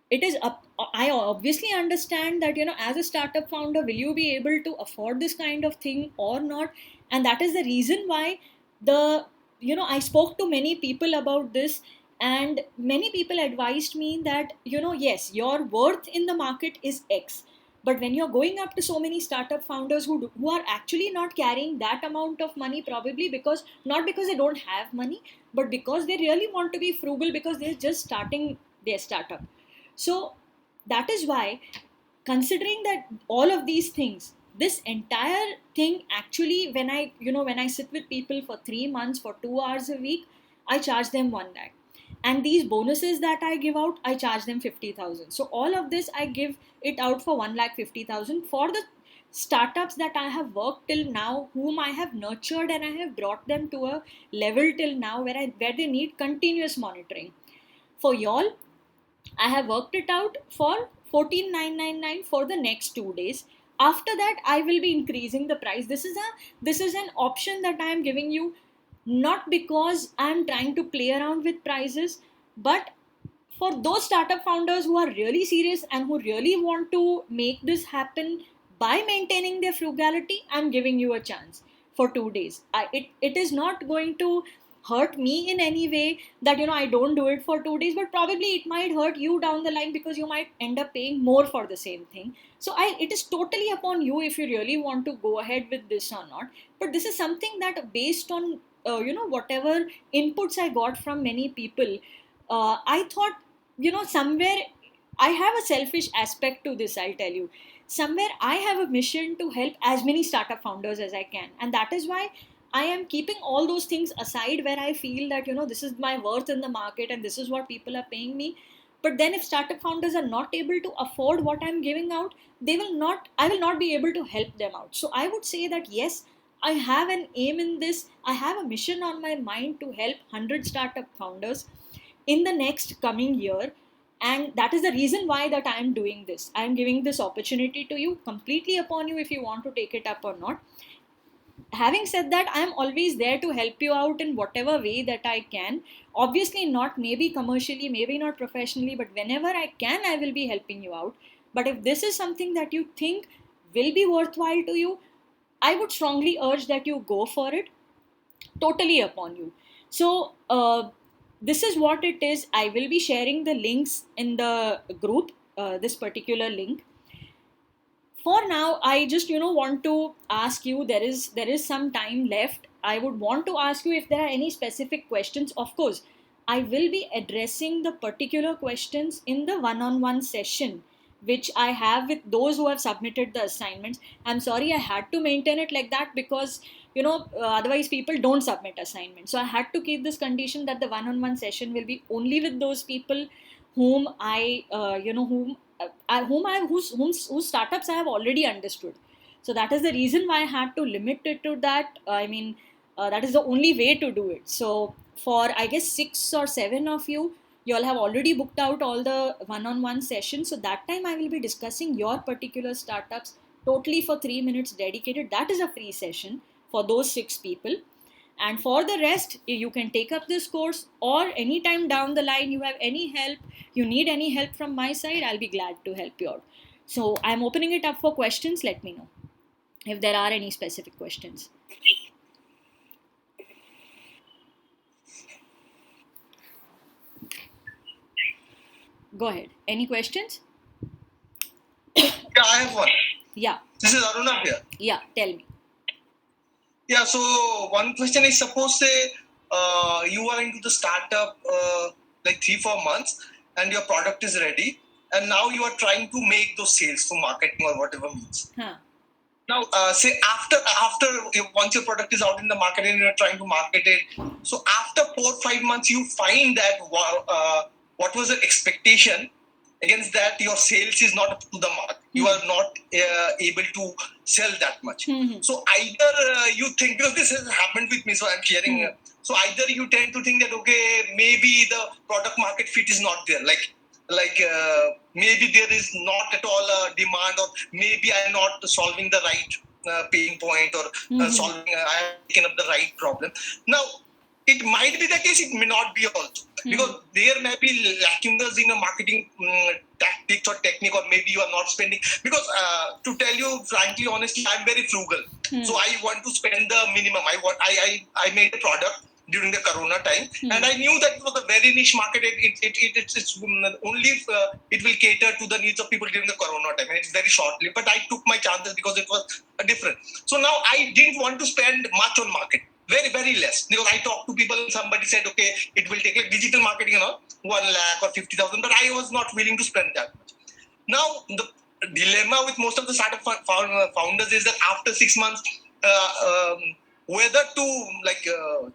it is up, I obviously understand that as a startup founder, will you be able to afford this kind of thing or not? And that is the reason why the I spoke to many people about this, and many people advised me that yes, your worth in the market is X, but when you're going up to so many startup founders who are actually not carrying that amount of money, probably because not because they don't have money, but because they really want to be frugal because they're just starting their startup. So that is why, considering that all of these things, this entire thing actually, when I sit with people for 3 months for 2 hours a week, I charge them 1 lakh. And these bonuses that I give out, I charge them 50,000. So all of this I give it out for 1,50,000 for the startups that I have worked till now, whom I have nurtured, and I have brought them to a level till now where they need continuous monitoring. For y'all, I have worked it out for 14,999 for the next 2 days. After that, I will be increasing the price. This is an option that I am giving you, not because I am trying to play around with prices, but for those startup founders who are really serious and who really want to make this happen by maintaining their frugality, I'm giving you a chance for 2 days. It is not going to hurt me in any way that I don't do it for 2 days, but probably it might hurt you down the line because you might end up paying more for the same thing. So it is totally upon you if you really want to go ahead with this or not. But this is something that, based on whatever inputs I got from many people, I thought somewhere I have a selfish aspect to this. I'll tell you, somewhere I have a mission to help as many startup founders as I can, and that is why I am keeping all those things aside where I feel that this is my worth in the market and this is what people are paying me. But then if startup founders are not able to afford what I'm giving out, I will not be able to help them out. So I would say that yes, I have an aim in this. I have a mission on my mind to help 100 startup founders in the next coming year. And that is the reason why that I am doing this. I am giving this opportunity to you, completely upon you if you want to take it up or not. Having said that, I am always there to help you out in whatever way that I can. Obviously not maybe commercially, maybe not professionally, but whenever I can, I will be helping you out. But if this is something that you think will be worthwhile to you, I would strongly urge that you go for it. Totally upon you. So this is what it is. I will be sharing the links in the group, this particular link. For now, I just want to ask you, there is some time left. I would want to ask you if there are any specific questions. Of course, I will be addressing the particular questions in the one-on-one session which I have with those who have submitted the assignments. I'm sorry I had to maintain it like that because otherwise people don't submit assignments. So I had to keep this condition that the one-on-one session will be only with those people whom I whom whose startups I have already understood. So that is the reason why I had to limit it to that. That is the only way to do it. So for I guess 6 or 7 of you, you all have already booked out all the one-on-one sessions. So that time I will be discussing your particular startups totally for 3 minutes dedicated. That is a free session for those 6 people. And for the rest, you can take up this course, or anytime down the line you have any help, you need any help from my side, I'll be glad to help you out. So I'm opening it up for questions. Let me know if there are any specific questions. Go ahead. Any questions? Yeah, I have one. Yeah. This is Aruna here. Yeah, tell me. Yeah, so one question is, suppose say you are into the startup like 3-4 months and your product is ready, and now you are trying to make those sales through marketing or whatever means. Now, say after once your product is out in the market and you're trying to market it, so after 4-5 months you find that what was the expectation, against that your sales is not up to the mark. You are not able to sell that much. So either you think, because this has happened with me, so I'm sharing. So either you tend to think that, okay, maybe the product market fit is not there, like maybe there is not at all a demand, or maybe I'm not solving the right pain point, or solving I have taken up the right problem. Now, it might be the case, it may not be also, because there may be lacunas in a marketing tactics or technique, or maybe you are not spending, because to tell you frankly, honestly, I'm very frugal. So I want to spend the minimum. I made a product during the Corona time, and I knew that for the very niche market, it's only it will cater to the needs of people during the Corona time, and it's very shortly. But I took my chances because it was different. So now I didn't want to spend much on market. Very, very less. Because I talked to people and somebody said, okay, it will take like digital marketing, 1 lakh or 50,000, but I was not willing to spend that much. Now, the dilemma with most of the startup founders is that after 6 months, whether to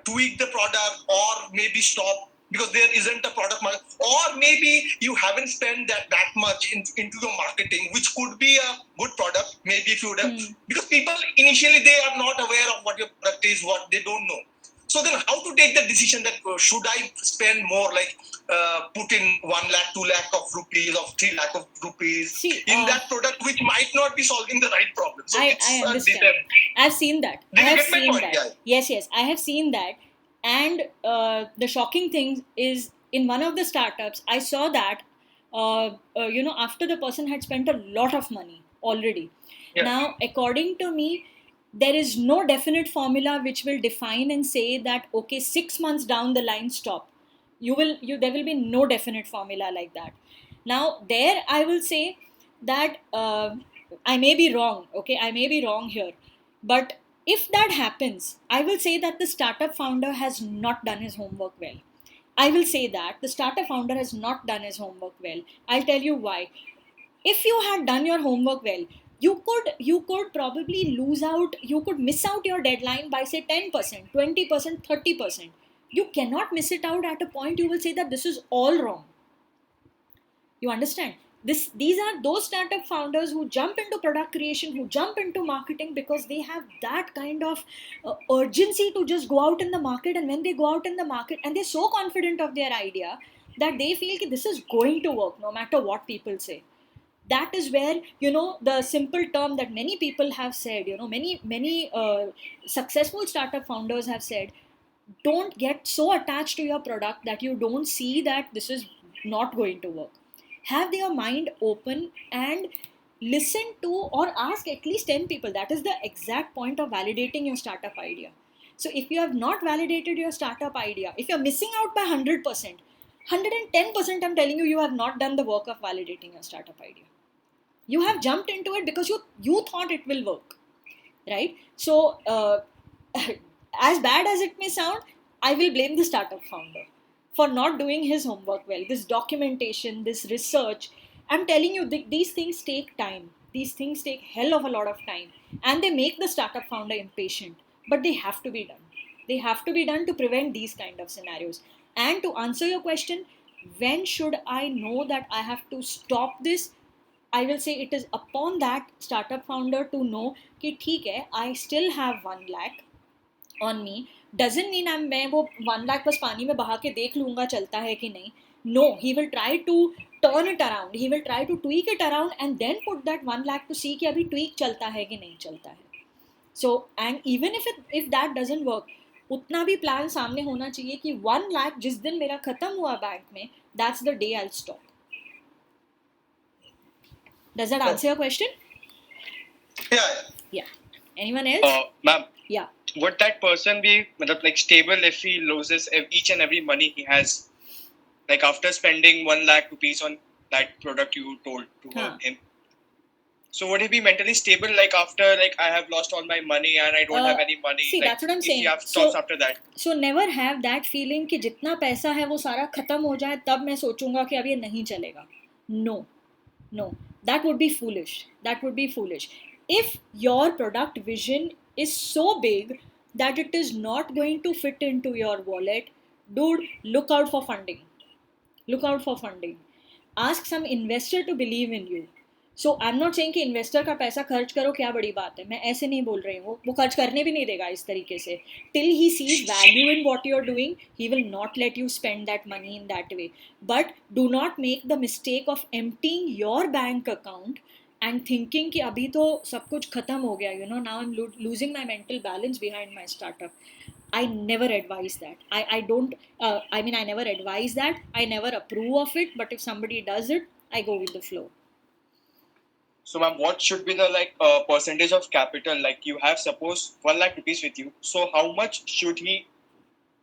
tweak the product or maybe stop, because there isn't a product market, or maybe you haven't spent that much into your marketing, which could be a good product, maybe if you would have, because people initially, they are not aware of what your product is, what they don't know. So then how to take the decision that should I spend more, like put in 1 lakh, 2 lakh of rupees, or 3 lakh of rupees in that product, which might not be solving the right problem. So I understand. I've seen that. Did you get my point? Yeah. Yes, I have seen that. And the shocking thing is, in one of the startups, I saw that, after the person had spent a lot of money already. Yeah. Now, according to me, there is no definite formula which will define and say that, okay, 6 months down the line, stop. There will be no definite formula like that. Now, there I will say that I may be wrong. Okay, I may be wrong here, but if that happens, I will say that the startup founder has not done his homework well. I will say that the startup founder has not done his homework well. I'll tell you why. If you had done your homework well, you could probably you could miss out your deadline by say 10%, 20%, 30%. You cannot miss it out at a point you will say that this is all wrong. You understand? These are those startup founders who jump into product creation, who jump into marketing, because they have that kind of urgency to just go out in the market. And when they go out in the market, and they're so confident of their idea that they feel that this is going to work no matter what people say. That is where, the simple term that many people have said, many successful startup founders have said, don't get so attached to your product that you don't see that this is not going to work. Have your mind open and listen to or ask at least 10 people. That is the exact point of validating your startup idea. So if you have not validated your startup idea, if you're missing out by 100%, 110%, I'm telling you, you have not done the work of validating your startup idea. You have jumped into it because you thought it will work, right? So as bad as it may sound, I will blame the startup founder for not doing his homework well. This documentation, this research, I'm telling you, these things take time. These things take hell of a lot of time, and they make the startup founder impatient, but they have to be done. They have to be done to prevent these kind of scenarios. And to answer your question, when should I know that I have to stop this? I will say it is upon that startup founder to know कि ठीक है, I still have 1 lakh on me. Doesn't mean मैं वो 1 lakh बस पानी में बहा के देख लूँगा चलता है कि नहीं. No, he will try to turn it around. He will try to tweak it around and then put that 1 lakh to see कि अभी tweak चलता है कि नहीं चलता है. So, and even if that doesn't work, उतना भी प्लान सामने होना चाहिए कि 1 lakh जिस दिन मेरा खत्म हुआ बैंक में, that's the day I'll stop. Does that answer your question? Yeah. Yeah. Anyone else? Ma'am, Yeah. would that person be like stable if he loses each and every money he has, like after spending 1 lakh rupees on that product you told to him? So would he be mentally stable, like after like I have lost all my money and I don't have any money? See, like, that's what I'm if saying. he have stops after that. So never have that feeling कि जितना पैसा है वो सारा खत्म हो जाए तब मैं सोचूंगा कि अब ये नहीं चलेगा. No, that would be foolish. That would be foolish. If your product vision is so big that it is not going to fit into your wallet, dude, look out for funding. Look out for funding. Ask some investor to believe in you. So I'm not saying कि investor का पैसा खर्च करो क्या बड़ी बात है, मैं ऐसे नहीं बोल रही हूँ. वो खर्च करने भी नहीं देगा इस तरीके से. Till he sees value in what you're doing, he will not let you spend that money in that way. But do not make the mistake of emptying your bank account and thinking कि अभी तो सब कुछ खत्म हो गया, you know, now I'm losing my mental balance behind my startup. I never advise that. I don't, I mean, I never advise that. I never approve of it. But if somebody does it, I go with the flow. So ma'am, what should be the like percentage of capital? Like you have suppose 1 lakh rupees with you. So how much should he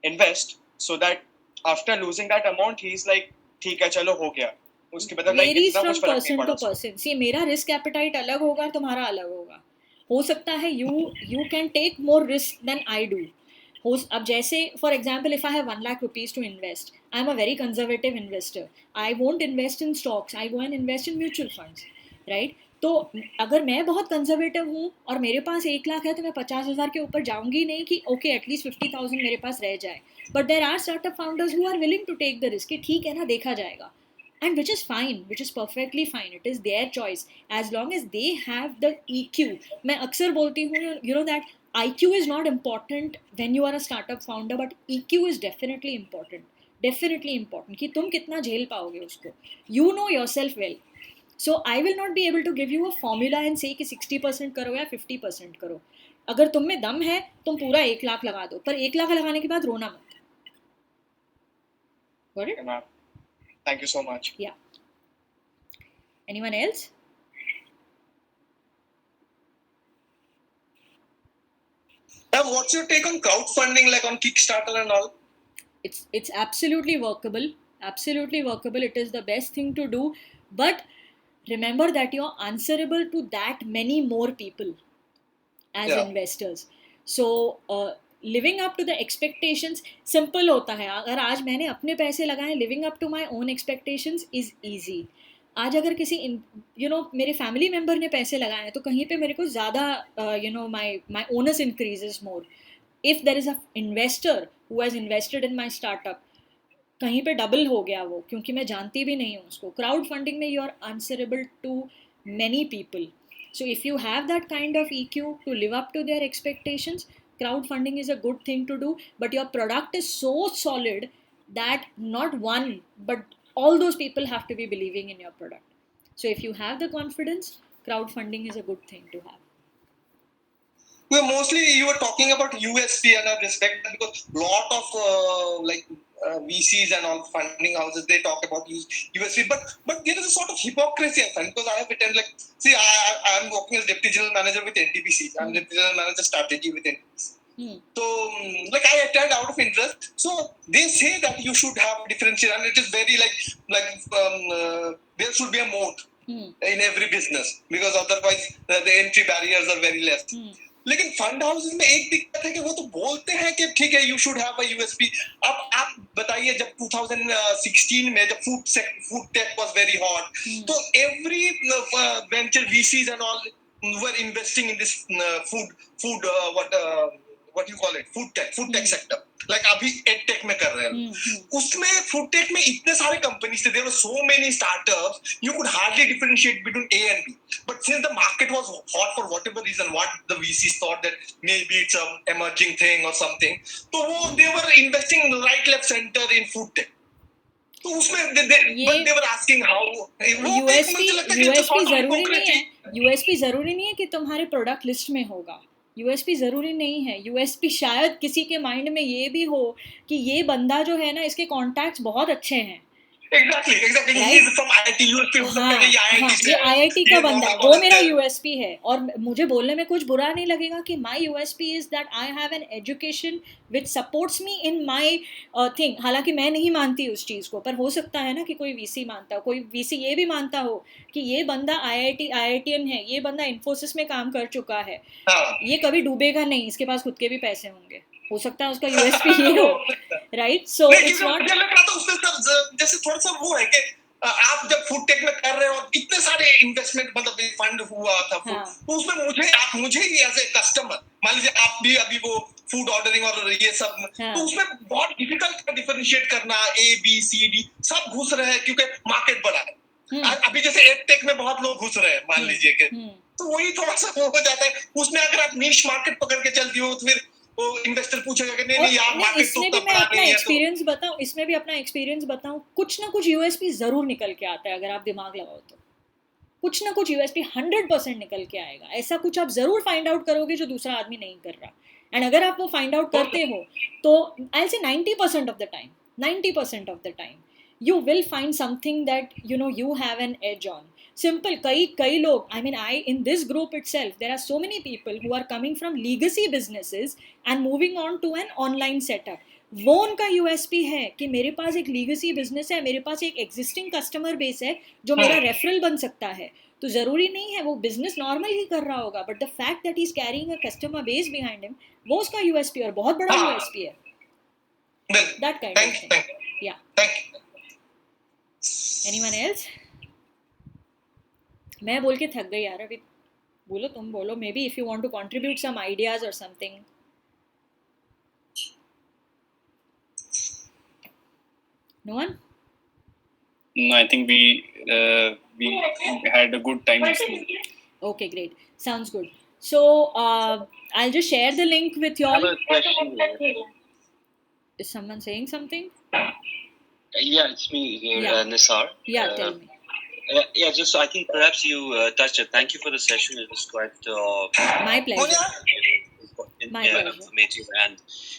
invest so that after losing that amount, he's like, ठीक है चलो हो गया. उसके बाद like Varies इतना from कुछ फर्क नहीं person पड़ा. to person. See, मेरा risk appetite अलग होगा, तुम्हारा अलग होगा. हो सकता है you can take more risk than I do. अब जैसे for example if I have 1 lakh rupees to invest, I am a very conservative investor. I won't invest in stocks, I go and invest in mutual funds, right? तो अगर मैं बहुत conservative हूँ और मेरे पास 1 लाख है तो मैं 50,000 के ऊपर जाऊंगी नहीं कि ओके एटलीस्ट 50,000 मेरे पास रह जाए. But there are startup founders who are willing to take the risk. ठीक है ना, देखा जाएगा. And which is fine, which is perfectly fine. It is their choice as long as they have the EQ. मैं अक्सर बोलती हूँ, you know that IQ is not important when you are a startup founder, but EQ is definitely important. Definitely important कि तुम कितना झेल पाओगे उसको. You know yourself well. So I will not be able to give you a formula and say कि 60% करो या 50% करो. अगर तुम में दम है तुम पूरा 1 लाख लगा दो, पर 1 लाख लगाने के बाद रोना मत. Got it? Okay, thank you so much. Yeah. Anyone else? Now, what's your take on crowdfunding, like on Kickstarter and all? It's absolutely workable. Absolutely workable. It is the best thing to do. But remember that you're answerable to that many more people as investors. So living up to the expectations simple होता है. अगर आज मैंने अपने पैसे लगाए, living up to my own expectations is easy. आज अगर किसी मेरे फैमिली मेम्बर ने पैसे लगाए हैं तो कहीं पे मेरे को ज़्यादा my onus increases more. If there is a investor who has invested in my startup, कहीं पे डबल हो गया वो, क्योंकि मैं जानती भी नहीं हूँ उसको. क्राउड फंडिंग में you are answerable to many people. So if you have that kind of EQ to live up to their expectations, crowdfunding is a good thing to do. But your product is so solid that not one but all those people have to be believing in your product. So if you have the confidence, crowdfunding is a good thing to have. Well, mostly you were talking about USP, and I respect that because lot of VCs and all funding houses, they talk about USP, but there is a sort of hypocrisy I find, because I have pretend like, see, I am working as deputy general manager with NTPC. I'm deputy general manager strategy with NTPC. So I attend out of interest. So they say that you should have differentiation, and it is very there should be a moat in every business, because otherwise the entry barriers are very less. लेकिन fund houses में एक दिक्कत है कि वो तो बोलते हैं कि ठीक है, you should have a USP. अब आप बताइए, जब 2016 में जब food tech was very hot, तो every venture VCs and all were investing in this food what you call it, food tech sector. Like अभी edtech में कर रहे हैं. उसमें food tech में इतने सारे companies थे. There were so many startups. You could hardly differentiate between A and B. But since the market was hot for whatever reason, what the VCs thought that maybe it's an emerging thing or something, so they were investing right, left, center in food tech. तो उसमें but they were asking how USP जरूरी नहीं है. USP जरूरी नहीं है कि तुम्हारे प्रोडक्ट लिस्ट में होगा. USP जरूरी नहीं है. USP शायद किसी के माइंड में ये भी हो कि ये बंदा जो है ना, इसके कॉन्टैक्ट्स बहुत अच्छे हैं. Exactly. He is from IIT. USP हो सकता है ये IIT का बंदा, वो मेरा USP है. और मुझे बोलने में कुछ बुरा नहीं लगेगा कि my USP is that I have an education which supports me in my thing. हालांकि मैं नहीं मानती उस चीज़ को, पर हो सकता है ना कि कोई VC मानता हो, कोई VC ये भी मानता हो कि ये बंदा IITian है, ये बंदा इन्फोसिस में काम कर चुका है, ये कभी डूबेगा नहीं, इसके पास खुद के भी पैसे होंगे. हो सकता है उसका USP ये हो, राइट? So it's not. जैसे थोड़ा सा वो है कि आप जब फूड टेक में कर रहे हो, इतने सारे इन्वेस्टमेंट मतलब फंड हुआ था, तो उसमें मुझे ही एज ए कस्टमर, मान लीजिए आप भी अभी वो फूड ऑर्डरिंग और ये सब, तो उसमें बहुत डिफिकल्ट डिफरेंशिएट करना, ABCD सब घुस रहे हैं क्योंकि मार्केट बड़ा है. अभी जैसे एडटेक में बहुत लोग घुस रहे हैं, मान लीजिए कि, तो वही थोड़ा सा वो हो जाता है. उसमें अगर आप नीश मार्केट पकड़ के चलती हो तो फिर वो इन्वेस्टर पूछेगा कि नहीं यार मार्केट तो इसमें भी मैं अपना एक्सपीरियंस बताऊं, इसमें भी अपना एक्सपीरियंस बताऊं, कुछ ना कुछ USP जरूर निकल के आता है. अगर आप दिमाग लगाओ तो कुछ ना कुछ USP 100% निकल के आएगा. ऐसा कुछ आप जरूर फाइंड आउट करोगे जो दूसरा आदमी नहीं कर रहा. एंड अगर आप वो फाइंड आउट करते हो तो I will say 90% of the time you will find something that you have an edge on. Simple. कई लोग, I mean, in this group itself, there are so many people who are coming from legacy businesses and moving on to an online setup. वो उनका USP है कि मेरे पास एक legacy business है, मेरे पास एक existing customer base है जो मेरा referral बन सकता है. तो ज़रूरी नहीं है वो business normal ही कर रहा होगा, but the fact that he's carrying a customer base behind him, वो उसका USP और बहुत बड़ा USP है. That kind of thing. Yeah. Thank you. Anyone else? मैं बोल के थक गई यार. अभी बोलो, तुम बोलो. Maybe if you want to contribute some ideas or something. No one? No, I think we had a good time listening. Okay, great. Sounds good. So I'll just share the link with you I all. have a question. Is someone saying something? Yeah, it's me here, Yeah. Nisar. Yeah, tell me. Yeah, just I think perhaps you touched it. Thank you for the session. It was quite My pleasure. My pleasure. informative, and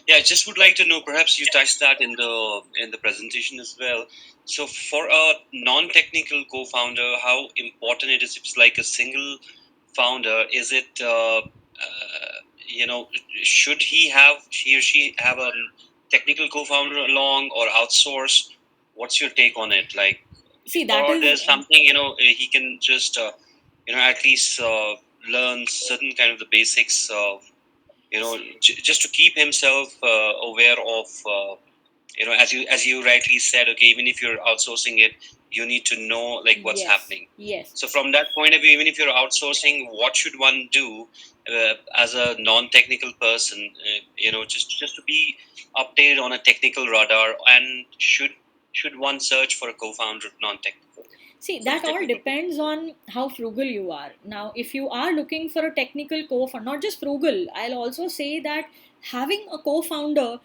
yeah, I just would like to know. Perhaps you touched that in the presentation as well. So, for a non-technical co-founder, how important it is? If it's like a single founder, is it should he or she have a technical co-founder along or outsource? What's your take on it? Like, See, that or is there's something he can just at least learn certain kind of the basics of just to keep himself aware of as you rightly said, okay, even if you're outsourcing it, you need to know like what's Yes. happening. Yes. So from that point of view, even if you're outsourcing, what should one do as a non-technical person, just to be updated on a technical radar, and should one search for a co-founder non-technical? See, that all depends on how frugal you are. Now, if you are looking for a technical co-founder, not just frugal, I'll also say that having a co-founder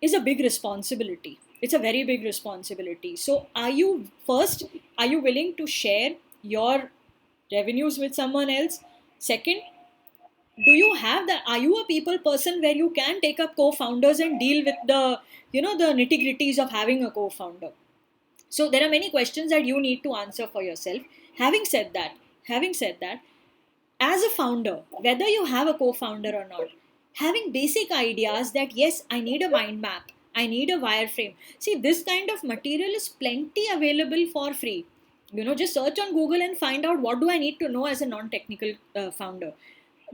is a big responsibility. It's a very big responsibility. So, are you willing to share your revenues with someone else? Second, are you a people person where you can take up co-founders and deal with the nitty-gritties of having a co-founder? So there are many questions that you need to answer for yourself. Having said that, as a founder, whether you have a co-founder or not, having basic ideas that yes, I need a mind map, I need a wireframe. See, this kind of material is plenty available for free. Just search on Google and find out what do I need to know as a non-technical founder.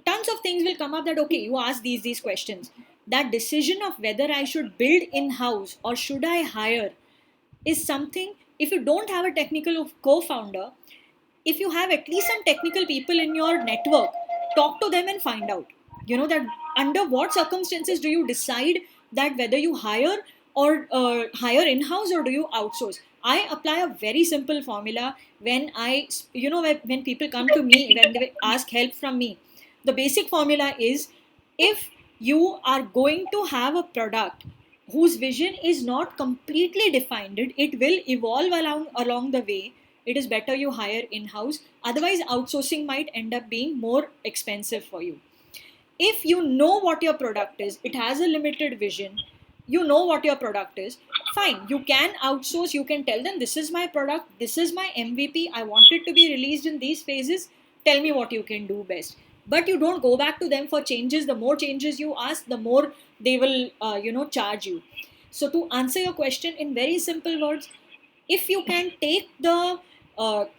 Tons of things will come up that, okay, you ask these questions. That decision of whether I should build in-house or should I hire is something, if you don't have a technical co-founder, if you have at least some technical people in your network, talk to them and find out. That under what circumstances do you decide that whether you hire or hire in-house or do you outsource? I apply a very simple formula when when people come to me, when they ask help from me. The basic formula is, if you are going to have a product whose vision is not completely defined, it will evolve along the way, it is better you hire in-house. Otherwise, outsourcing might end up being more expensive for you. If you know what your product is, it has a limited vision, you know what your product is, fine, you can outsource. You can tell them, this is my product, this is my MVP, I want it to be released in these phases, tell me what you can do best. But you don't go back to them for changes. The more changes you ask, the more they will charge you. So to answer your question in very simple words, if you can take the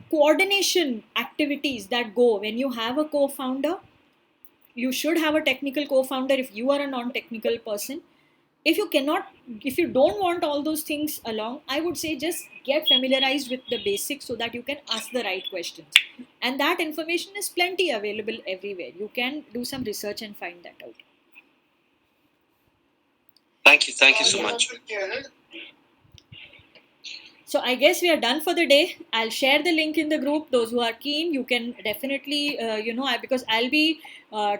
coordination activities that go when you have a co-founder, you should have a technical co-founder if you are a non-technical person. If you don't want all those things along, I would say just get familiarized with the basics so that you can ask the right questions. And that information is plenty available everywhere. You can do some research and find that out. Thank you so much. So I guess we are done for the day. I'll share the link in the group. Those who are keen, you can definitely, because I'll be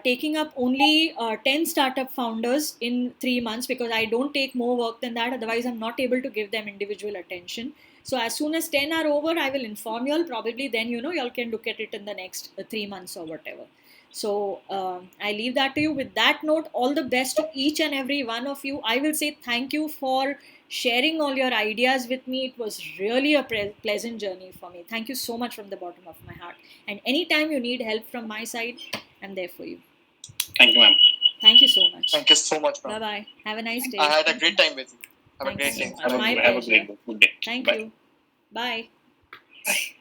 taking up only 10 startup founders in 3 months, because I don't take more work than that. Otherwise, I'm not able to give them individual attention. So as soon as 10 are over, I will inform you all. Probably then, you all can look at it in the next 3 months or whatever. So I leave that to you. With that note, all the best to each and every one of you. I will say thank you for sharing all your ideas with me. It was really a pleasant journey for me. Thank you so much from the bottom of my heart. And anytime you need help from my side, I'm there for you. Thank you, ma'am. Thank you so much. Thank you so much, ma'am. Bye-bye. Have a nice day. I had a great time with you. Have Thank a great you day. so much. My Have a pleasure. good day. Thank Bye. you. Bye. Bye.